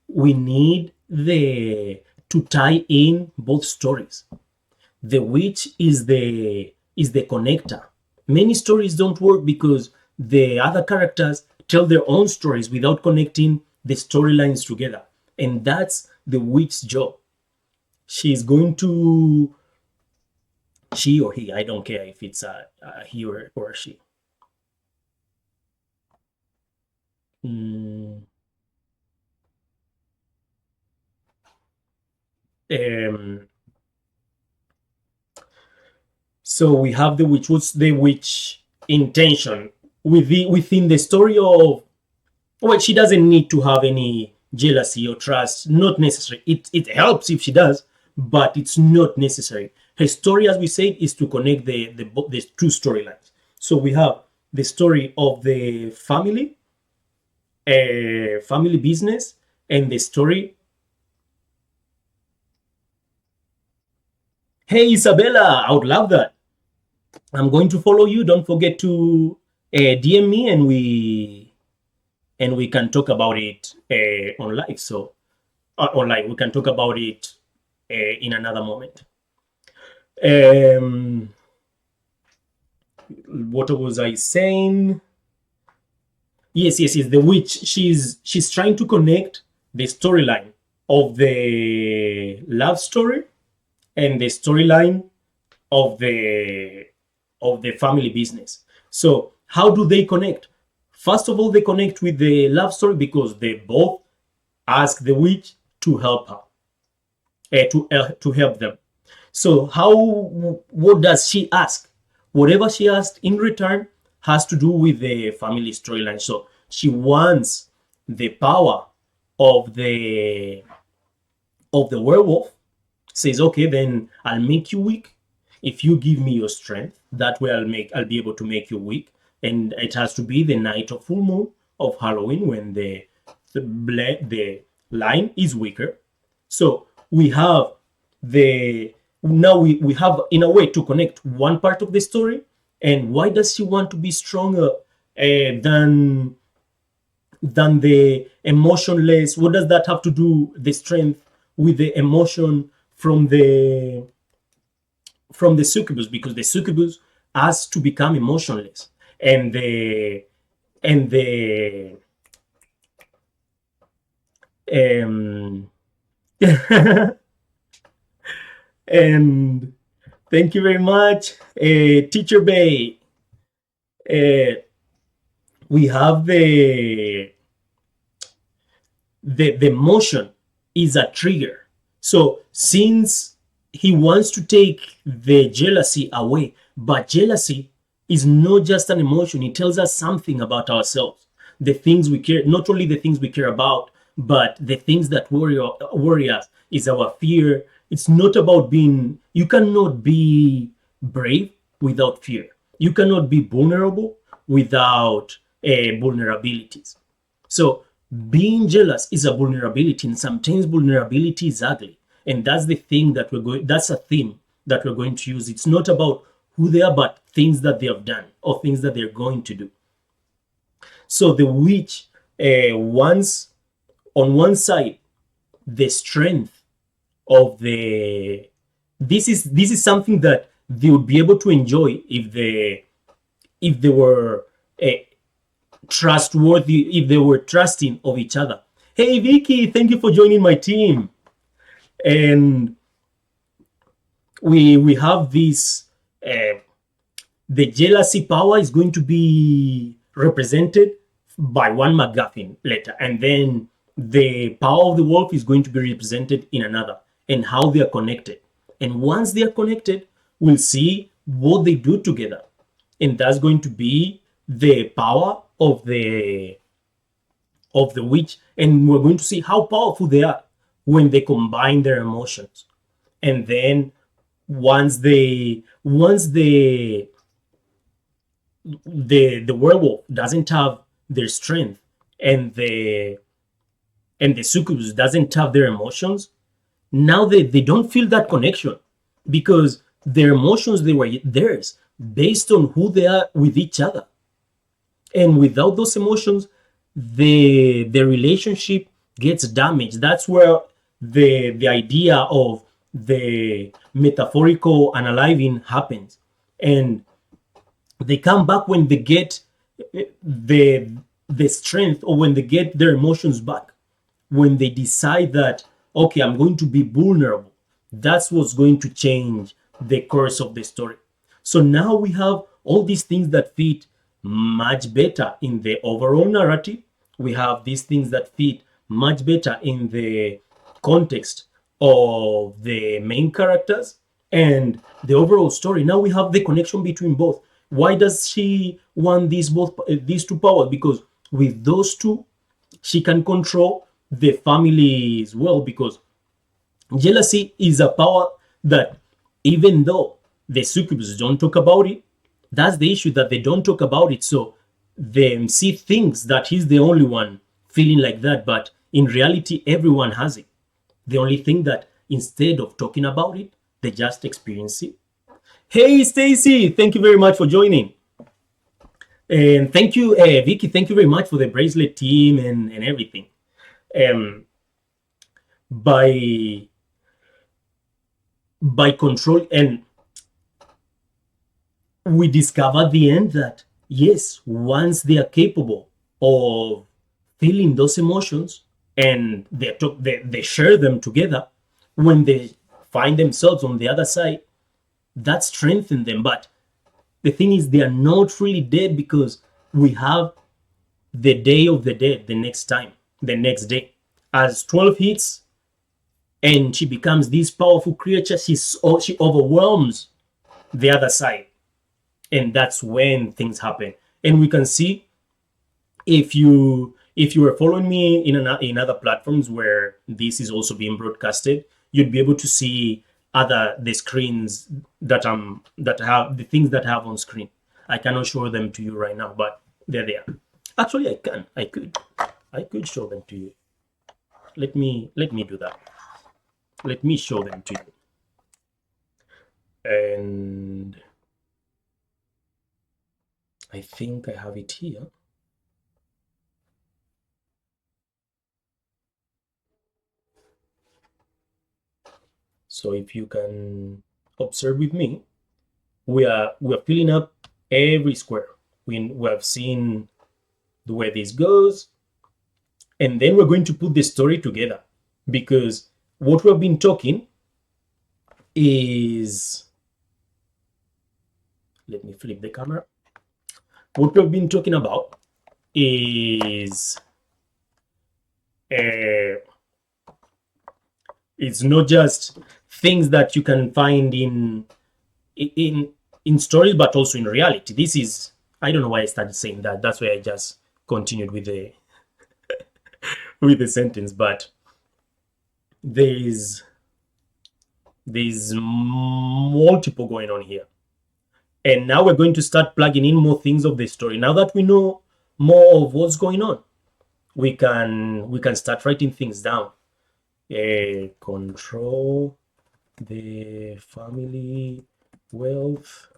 We need the to tie in both stories. The witch is the connector. Many stories don't work because the other characters tell their own stories without connecting the storylines together, and that's the witch's job. She's going to, she or he, I don't care if it's a he or a she. Mm, um, so we have the witch. What's the witch intention within the story of? Well, she doesn't need to have any jealousy or trust. Not necessary. It helps if she does, but it's not necessary. Her story, as we said, is to connect the two storylines. So we have the story of the family business, and the story. Hey, Isabella, I would love that. I'm going to follow you. Don't forget to DM me, and we can talk about it on live. So online, we can talk about it in another moment. Um, what was I saying? Yes. The witch. She's trying to connect the storyline of the love story and the storyline of the family business. So how do they connect? First of all, they connect with the love story because they both ask the witch to help her, to help them. So what does she ask? Whatever she asked in return has to do with the family storyline. So she wants the power of the werewolf. Says, okay, then I'll make you weak if you give me your strength. That way I'll be able to make you weak. And it has to be the night of full moon of Halloween when the line is weaker. So we have we have in a way to connect one part of the story. And why does she want to be stronger than the emotionless? What does that have to do, the strength, with the emotion from the succubus? Because the succubus has to become emotionless, and the um and thank you very much, teacher Bay. We have the emotion is a trigger. So since he wants to take the jealousy away, but jealousy is not just an emotion. It tells us something about ourselves, the things we care, not only the things we care about, but the things that worry us is our fear. It's not about being, you cannot be brave without fear. You cannot be vulnerable without vulnerabilities. So being jealous is a vulnerability, and sometimes vulnerability is ugly. And that's the thing that that's a theme that we're going to use. It's not about who they are, but things that they have done or things that they're going to do. So the witch wants, on one side, the strength of the. This is something that they would be able to enjoy if they were trustworthy, if they were trusting of each other. Hey Vicky, thank you for joining my team. And we have this the jealousy power is going to be represented by one MacGuffin letter, and then the power of the wolf is going to be represented in another, and how they are connected. And once they are connected, we'll see what they do together, and that's going to be the power of the witch, and we're going to see how powerful they are when they combine their emotions. And then once the werewolf doesn't have their strength, and the and the succubus doesn't have their emotions, now they don't feel that connection because their emotions, they were theirs based on who they are with each other. And without those emotions, the relationship gets damaged. That's where the idea of the metaphorical unaliving happens. And they come back when they get the the strength, or when they get their emotions back, when they decide that, okay, I'm going to be vulnerable. That's what's going to change the course of the story. So now we have all these things that fit much better in the overall narrative. We have these things that fit much better in the context of the main characters and the overall story. Now we have the connection between both. Why does she want these two powers? Because with those two, she can control the family as well, because jealousy is a power that, even though the succubus don't talk about it, that's the issue, that they don't talk about it. So the MC thinks that he's the only one feeling like that, but in reality everyone has it. The only thing that instead of talking about it, they just experience it. Hey Stacy, thank you very much for joining. And thank you, Vicky, thank you very much for the bracelet team and everything. Um, by control, and we discover at the end that yes, once they are capable of feeling those emotions and they share them together, when they find themselves on the other side, that strengthens them. But the thing is, they are not really dead, because we have the day of the dead the next day. As 12 hits and she becomes this powerful creature, she overwhelms the other side. And that's when things happen. And we can see, if you were following me in other platforms where this is also being broadcasted, you'd be able to see the screens that have the things that I have on screen. I cannot show them to you right now, but they're there. Actually, I could show them to you. Let me do that. Let me show them to you. And I think I have it here. So if you can observe with me, we're filling up every square. We have seen the way this goes, and then we're going to put the story together, because what we've been talking is, let me flip the camera. What we've been talking about is it's not just things that you can find in stories, but also in reality. This is, I don't know why I started saying that. That's why I just continued with the sentence. But there's multiple going on here, and now we're going to start plugging in more things of the story. Now that we know more of what's going on, we can start writing things down. Control the family wealth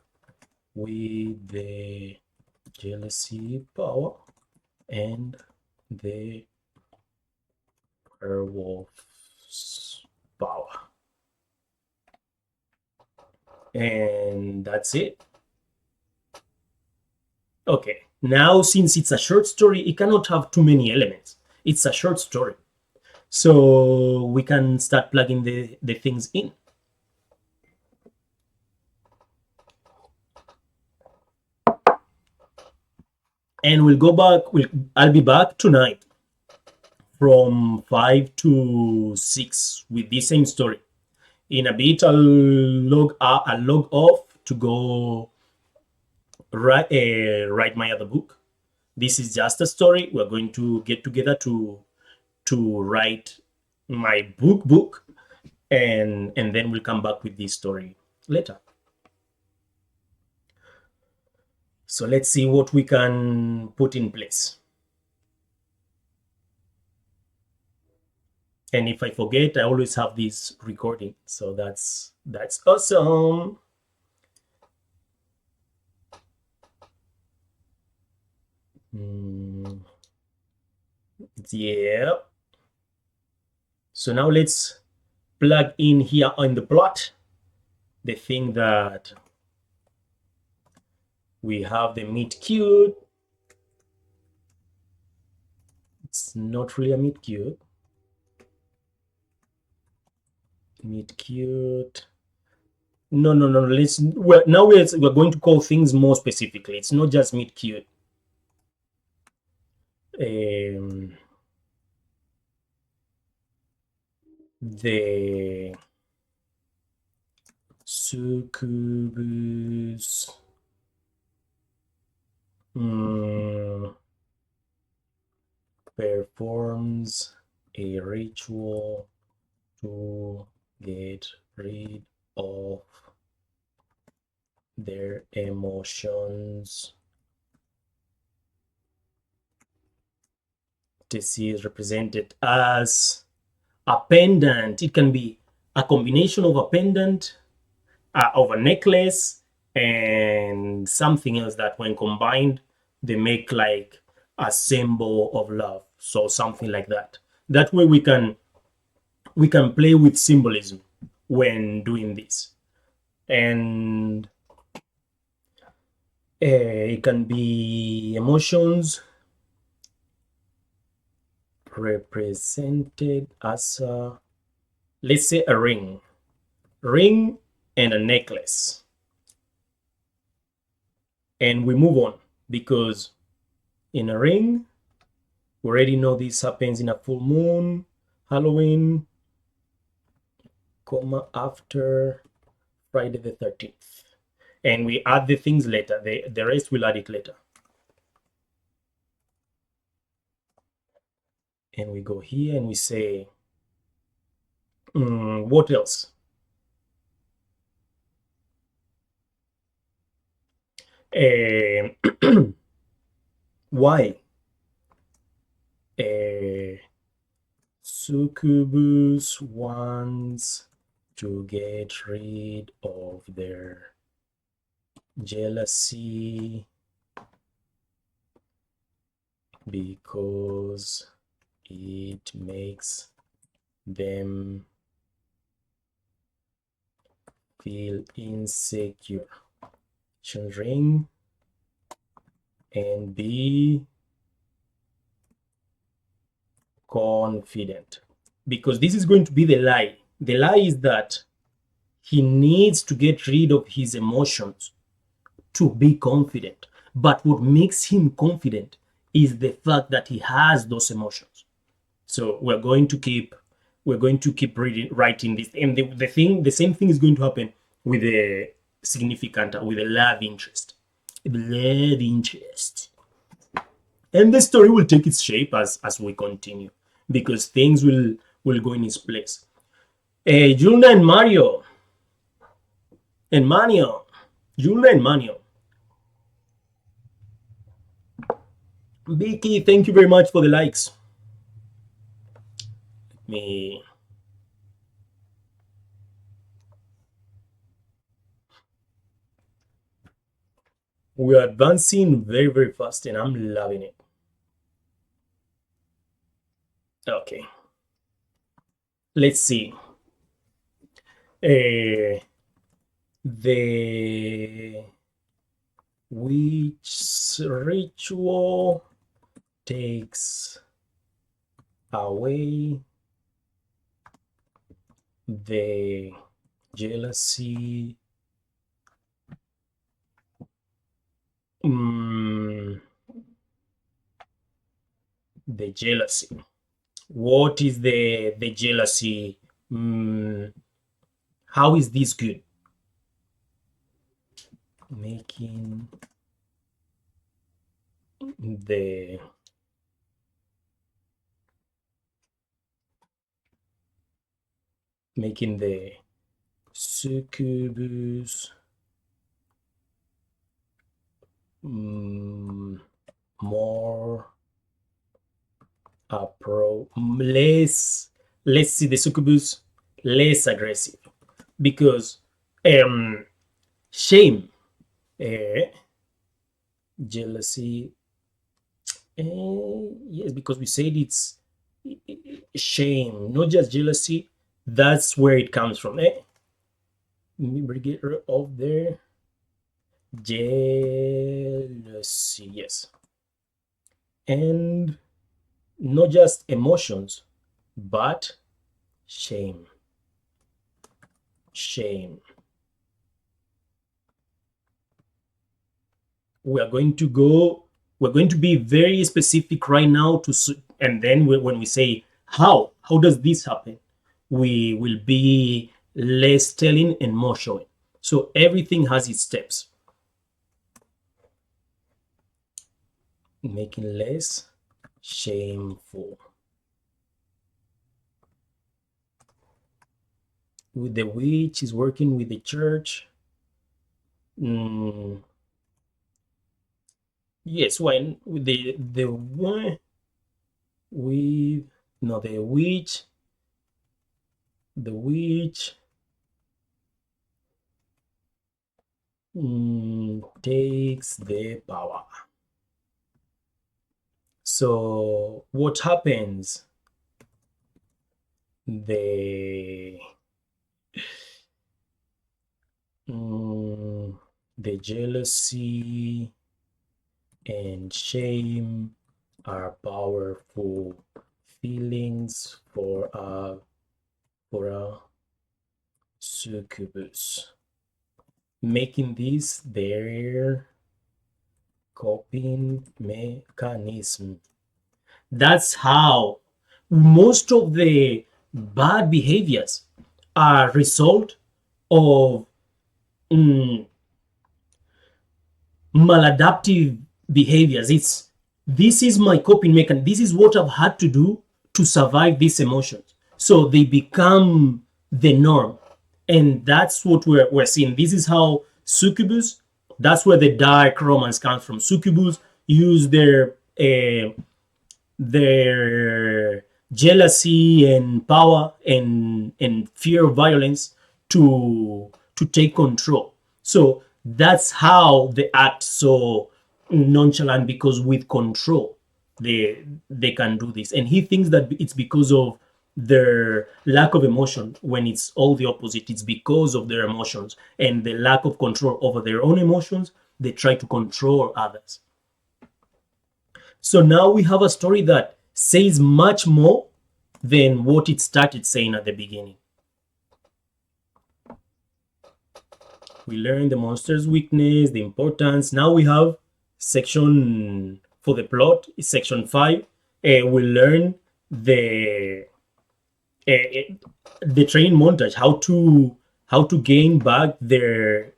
with the jealousy power and the werewolf's power. And that's it. Okay, now since it's a short story, it cannot have too many elements. It's a short story. So we can start plugging the things in. And we'll go back, I'll be back tonight from 5 to 6 with the same story. In a bit, I'll log off to go write my other book. This is just a story. We're going to get together to write my book, and then we'll come back with this story later. So let's see what we can put in place. And if I forget, I always have this recording. So that's awesome. Mm, yeah. So now let's plug in here on the plot the thing that we have the meet cute. It's not really a meet cute. Meet cute. No, no, no. Now we're going to call things more specifically. It's not just meet cute. Um, the succubus performs a ritual to get rid of their emotions. This is represented as a pendant. It can be a combination of a pendant, of a necklace, and something else that when combined, they make like a symbol of love. So something like that. That way we can play with symbolism when doing this. And it can be emotions represented as let's say a ring and a necklace. And we move on because in a ring, we already know this happens in a full moon, Halloween, comma, after Friday the 13th. And we add the things later. The rest we'll add it later. And we go here and we say, what else? Why? Succubus wants to get rid of their jealousy because it makes them feel insecure. Should ring and be confident, because this is going to be the lie. The lie is that he needs to get rid of his emotions to be confident. But what makes him confident is the fact that he has those emotions. So we're going to keep writing this, and the same thing is going to happen with the significant, with the love interest. Love interest. And the story will take its shape as we continue, because things will go in its place. Julna and Mario and Manio. Julna and Manio. Vicky, thank you very much for the likes. Me. We are advancing very, very fast, and I'm loving it. Okay. Let's see. The which ritual takes away the jealousy, the jealousy. What is the jealousy? How is this good? Making the succubus more less let's see the succubus less aggressive because shame, uh, jealousy, yes, because we said it's shame, not just jealousy. That's where it comes from. Let me bring it up there. Jealousy, yes. And not just emotions, but shame. Shame. We're going to be very specific right now and then when we say how does this happen, we will be less telling and more showing. So everything has its steps. Making less shameful. With the witch is working with the church. Yes, when with the with no the witch takes the power. So what happens? The jealousy and shame are powerful feelings for a succubus, making this their coping mechanism. That's how most of the bad behaviors are result of maladaptive behaviors. This is my coping mechanism. This is what I've had to do to survive these emotions. So they become the norm. And that's what we're seeing. This is how succubus, that's where the dark romance comes from. Succubus use their jealousy and power and fear of violence to take control. So that's how they act so nonchalant, because with control they can do this. And he thinks that it's because of their lack of emotion, when it's all the opposite. It's because of their emotions and the lack of control over their own emotions. They try to control others. So now we have a story that says much more than what it started saying at the beginning. We learned the monster's weakness, the importance. Now we have section for the plot, is section 5. We learn the training montage, how to gain back their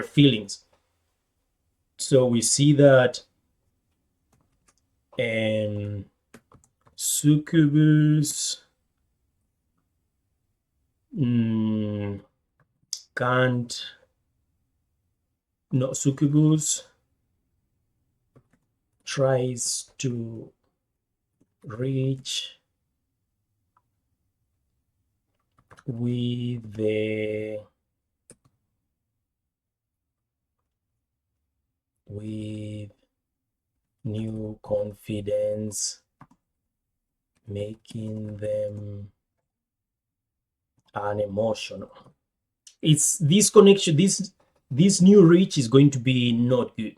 feelings. So we see that succubus succubus tries to reach with new confidence, making them unemotional. It's this connection, this new reach is going to be not good.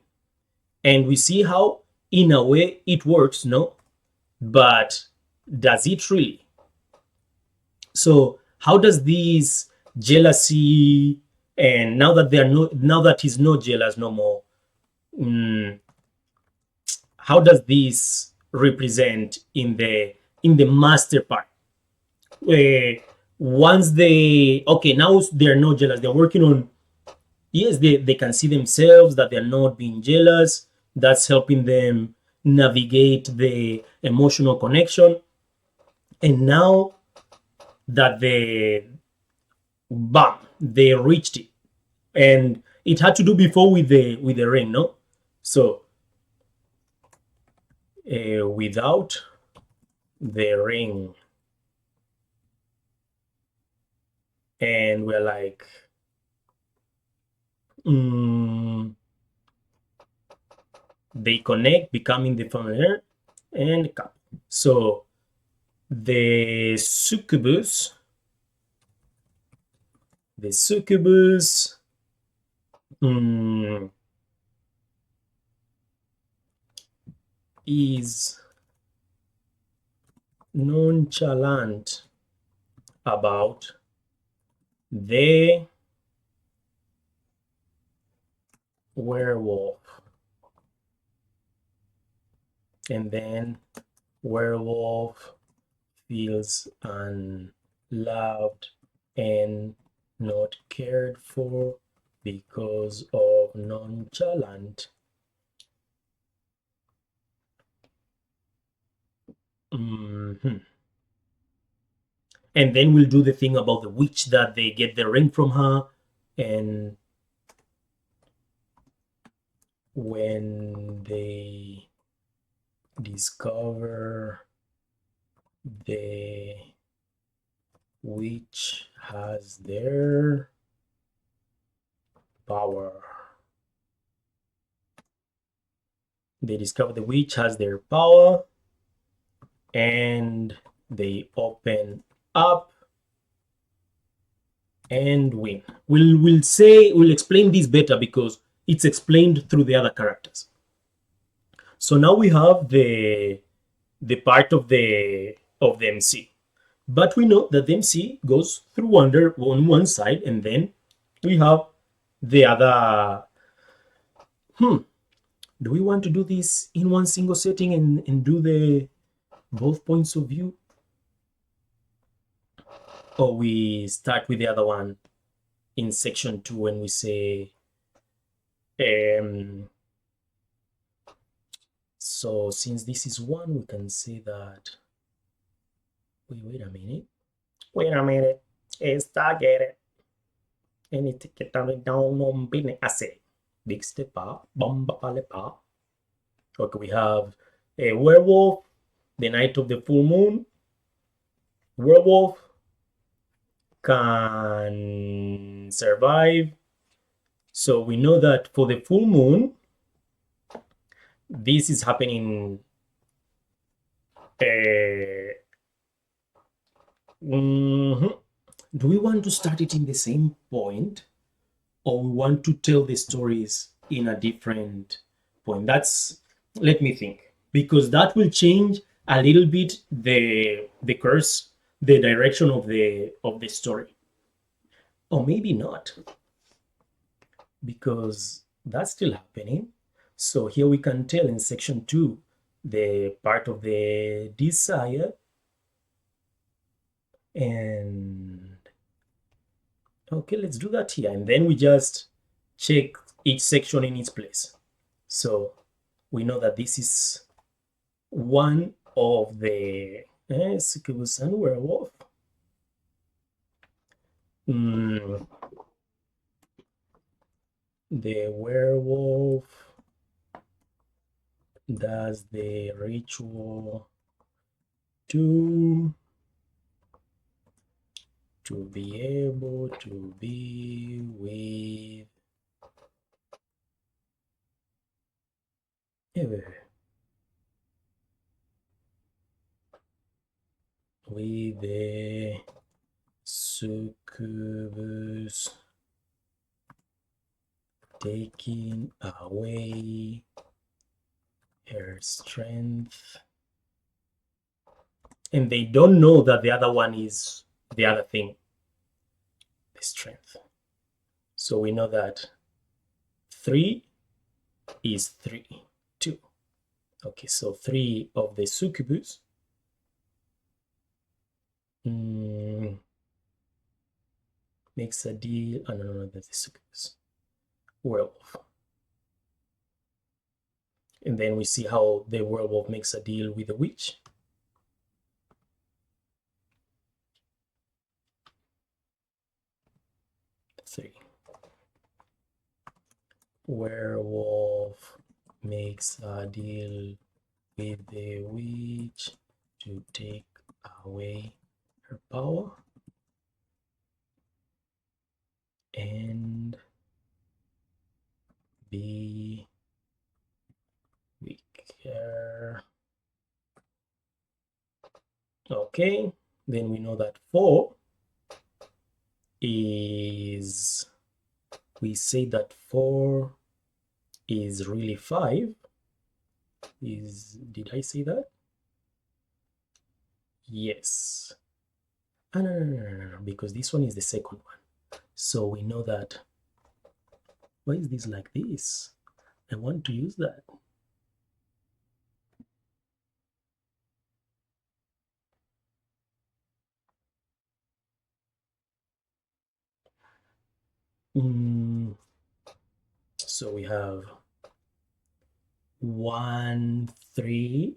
And we see how in a way it works, no? But does it really? So how does this jealousy, and now that he's not jealous no more, how does this represent in the master part? Once now they're not jealous, they're working on, yes, they can see themselves that they're not being jealous. That's helping them navigate the emotional connection. And now that they reached it, and it had to do before with the ring, no? So without the ring. And we're like, they connect, becoming the familiar and couple. So the succubus is nonchalant about the werewolf, and then werewolf feels unloved and not cared for because of nonchalant. Mhm. And then we'll do the thing about the witch that they get the ring from her, and when they discover the witch has their power. They discover the witch has their power, and they open up and win. We'll explain this better because it's explained through the other characters. So now we have the part of the MC. But we know that the MC goes through Wonder on one side, and then we have the other. Do we want to do this in one single setting and do the both points of view? Or we start with the other one in section 2 when we say, so since this is 1, we can say that, wait a minute. Esta get it. And it get down on bine ase. Big step up, bomba palepa. Okay, we have a werewolf, the night of the full moon. Werewolf can survive. So we know that for the full moon, this is happening. Do we want to start it in the same point, or we want to tell the stories in a different point? Let me think, because that will change a little bit the course, the direction of the story. Or maybe not, because that's still happening. So here we can tell in section 2 the part of the desire, and okay, let's do that here, and then we just check each section in its place. So we know that this is one of the succubus and werewolf. The werewolf does the ritual to be able to be with the succubus, taking away her strength. And they don't know that the other one is the other thing, the strength. So we know that 3 is 3, 2. Okay, so 3 of the succubus makes a deal. Oh, no, that's the succubus. Werewolf. And then we see how the werewolf makes a deal with the witch. Three. Werewolf makes a deal with the witch to take away her power and be weaker. Okay, then we know that 4 is, we say that 4 is really 5. Did I say that? Yes. No, because this one is the second one. So we know that, why is this like this? I want to use that. So we have 1, 3,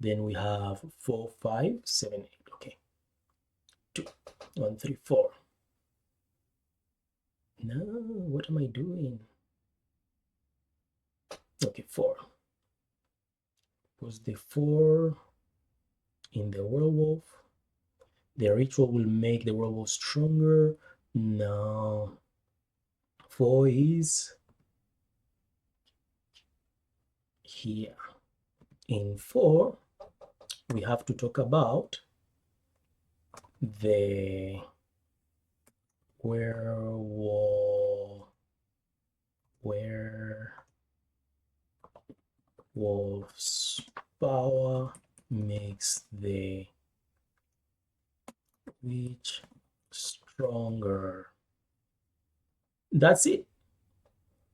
then we have 4, 5, 7, 8. Okay, 2, 1, 3, 4. No, what am I doing? Okay, 4. Was the 4 in the werewolf? The ritual will make the werewolf stronger. No. 4 is here. In 4, we have to talk about the werewolf's power makes the witch stronger. That's it.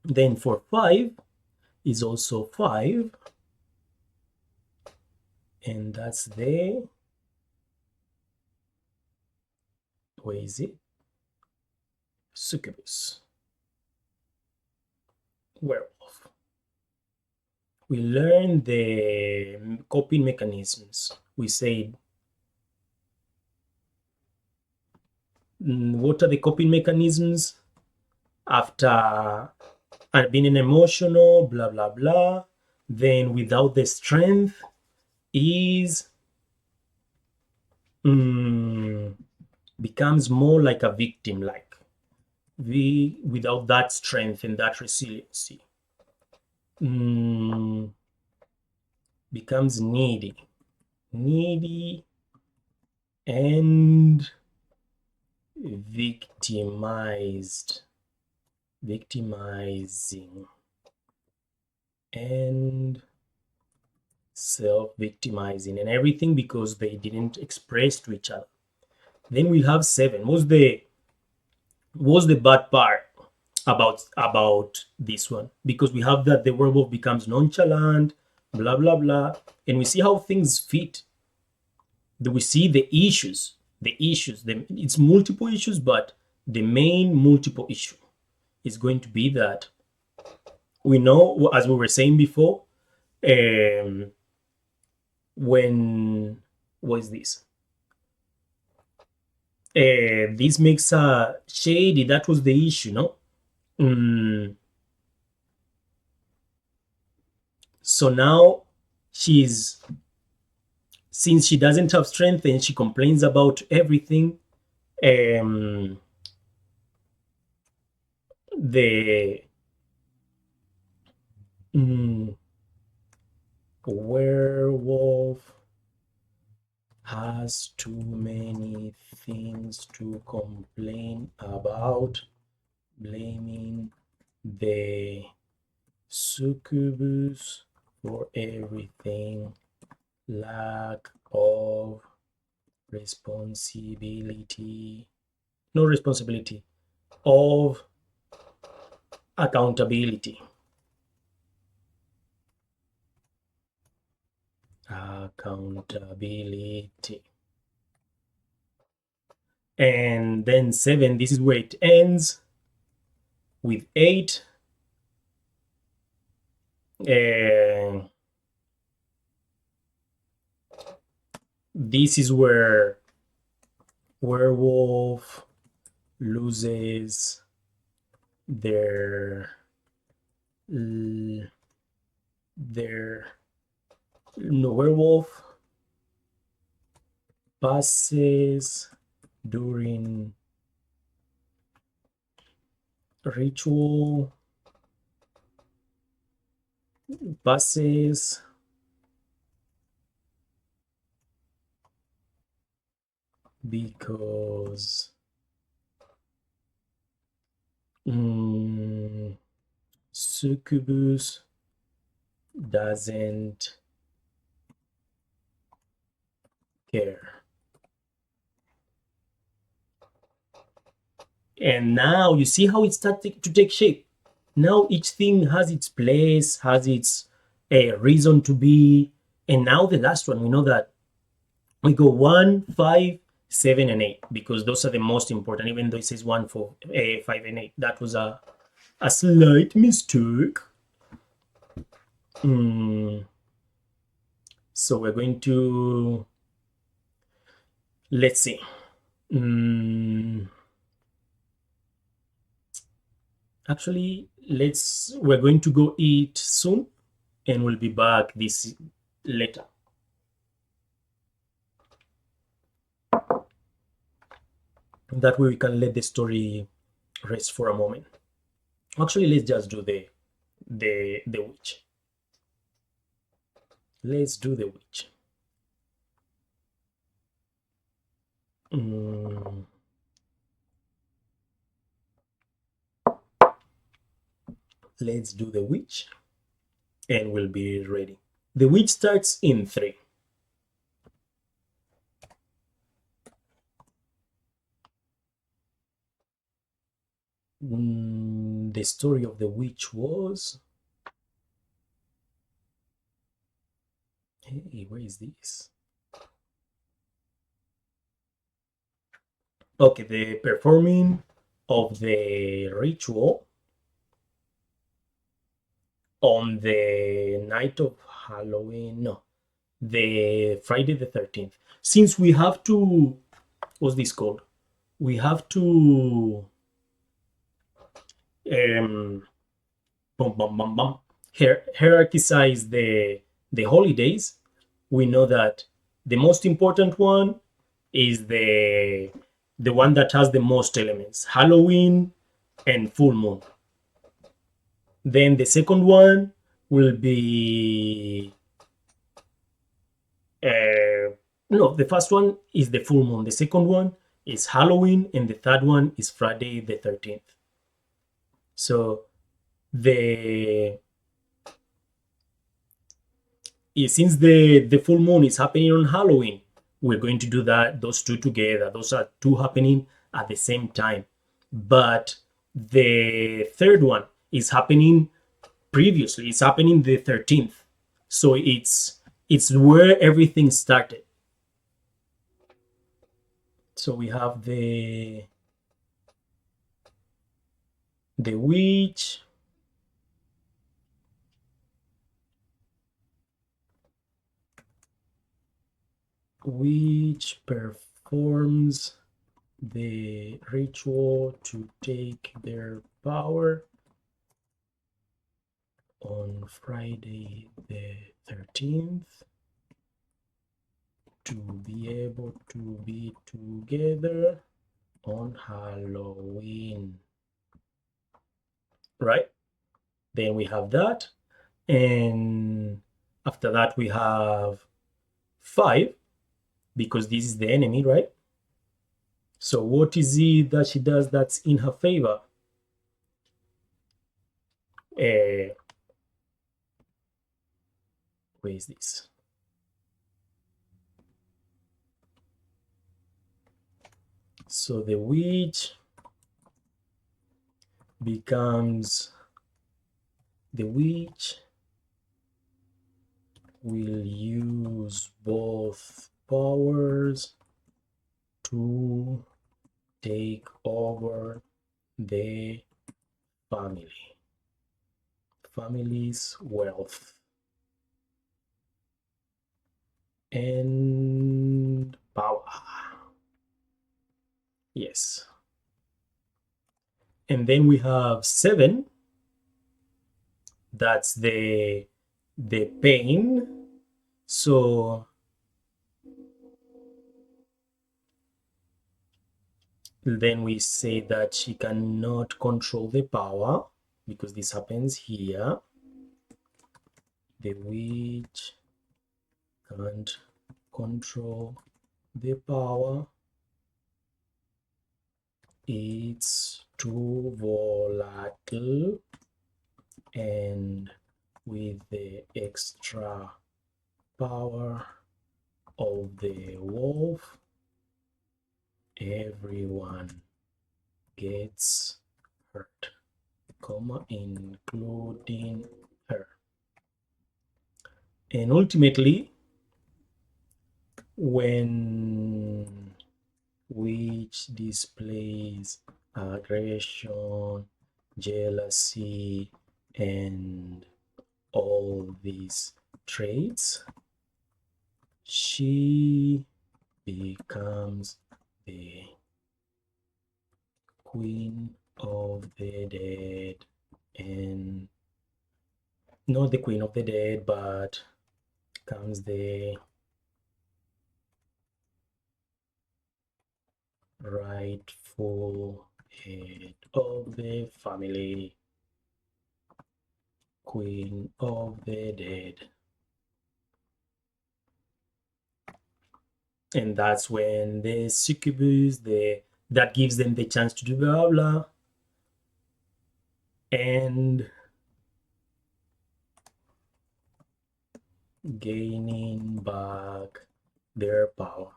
Then for 5 is also 5, and that's the, where is it? Succubus, werewolf. We learned the coping mechanisms. We said, what are the coping mechanisms after being emotional, blah, blah, blah. Then without the strength is becomes more like a victim, like without that strength and that resiliency. Becomes needy and victimizing and self-victimizing and everything because they didn't express to each other. Then we have 7. What's the bad part about this one? Because we have that the werewolf becomes nonchalant, blah blah blah, and we see how things fit. We see the issues. It's multiple issues, but the main multiple issue is going to be that we know, as we were saying before, when, what is this? This makes her shady. That was the issue, no? So now since she doesn't have strength and she complains about everything, the werewolf has too many things to complain about, blaming the succubus for everything, lack of responsibility, no responsibility, of accountability. And then 7, this is where it ends with 8. This is where werewolf loses their werewolf passes during ritual, passes because succubus doesn't care. And now you see how it started to take shape. Now each thing has its place, has its reason to be. And now the last one, we know that we go 1, 5, 7, and 8 because those are the most important, even though it says 1, 4, 5, and 8. That was a slight mistake. So we're going to, let's see. Actually, we're going to go eat soon and we'll be back this later. That way we can let the story rest for a moment. Actually, let's just do the witch. Let's do the witch. Let's do the witch and we'll be ready. The witch starts in 3. The story of the witch was, hey, where is this? Okay, the performing of the ritual on the night of Halloween, no, the Friday the 13th. Since we have to, what's this called? We have to hierarchize the holidays. We know that the most important one is the one that has the most elements, Halloween and full moon. Then the second one will be no, the first one is the full moon, the second one is Halloween, and the third one is Friday the 13th. So since the full moon is happening on Halloween, we're going to do those two together. Those are two happening at the same time. But the third one is happening previously. It's happening the 13th. So it's where everything started. So we have the witch, which performs the ritual to take their power on Friday the 13th to be able to be together on Halloween. Right? Then we have that. And after that, we have 5, because this is the enemy, right? So what is it that she does that's in her favor? Where is this? So the witch becomes, the witch will use both powers to take over the family's wealth and power. Yes. And then we have 7. That's the pain. So Then we say that she cannot control the power because this happens here. The witch can't control the power. It's too volatile, and with the extra power of the wolf, everyone gets hurt, including her. And ultimately, when witch displays aggression, jealousy, and all these traits, she becomes the queen of the dead, and not the queen of the dead, but becomes the rightful head of the family, queen of the dead. And that's when the succubus, that gives them the chance to do blah blah, and gaining back their power.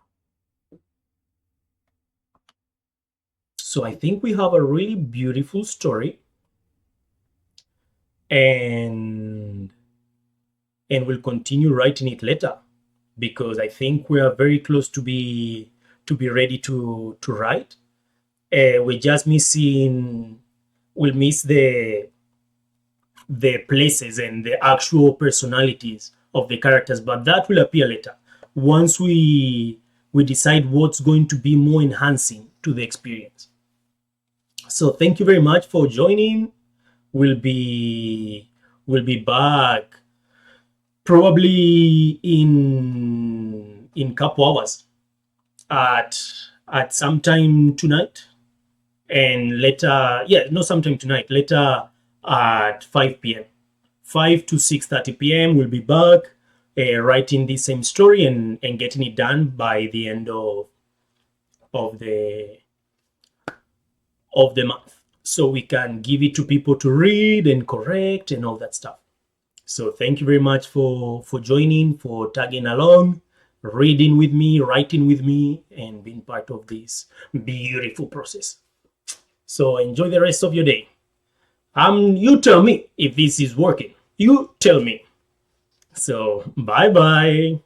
So I think we have a really beautiful story, and we'll continue writing it later because I think we are very close to be ready to write. We're just missing. We'll miss the places and the actual personalities of the characters, but that will appear later once we decide what's going to be more enhancing to the experience. So thank you very much for joining. We'll be back probably in couple hours at some time tonight, and later, no, sometime tonight, later at 5 p.m. 5 to 6:30 p.m. we'll be back writing the same story and getting it done by the end of the month, so we can give it to people to read and correct and all that stuff. So thank you very much for joining, for tagging along, reading with me, writing with me, and being part of this beautiful process. So enjoy the rest of your day. You tell me if this is working. You tell me. So bye bye.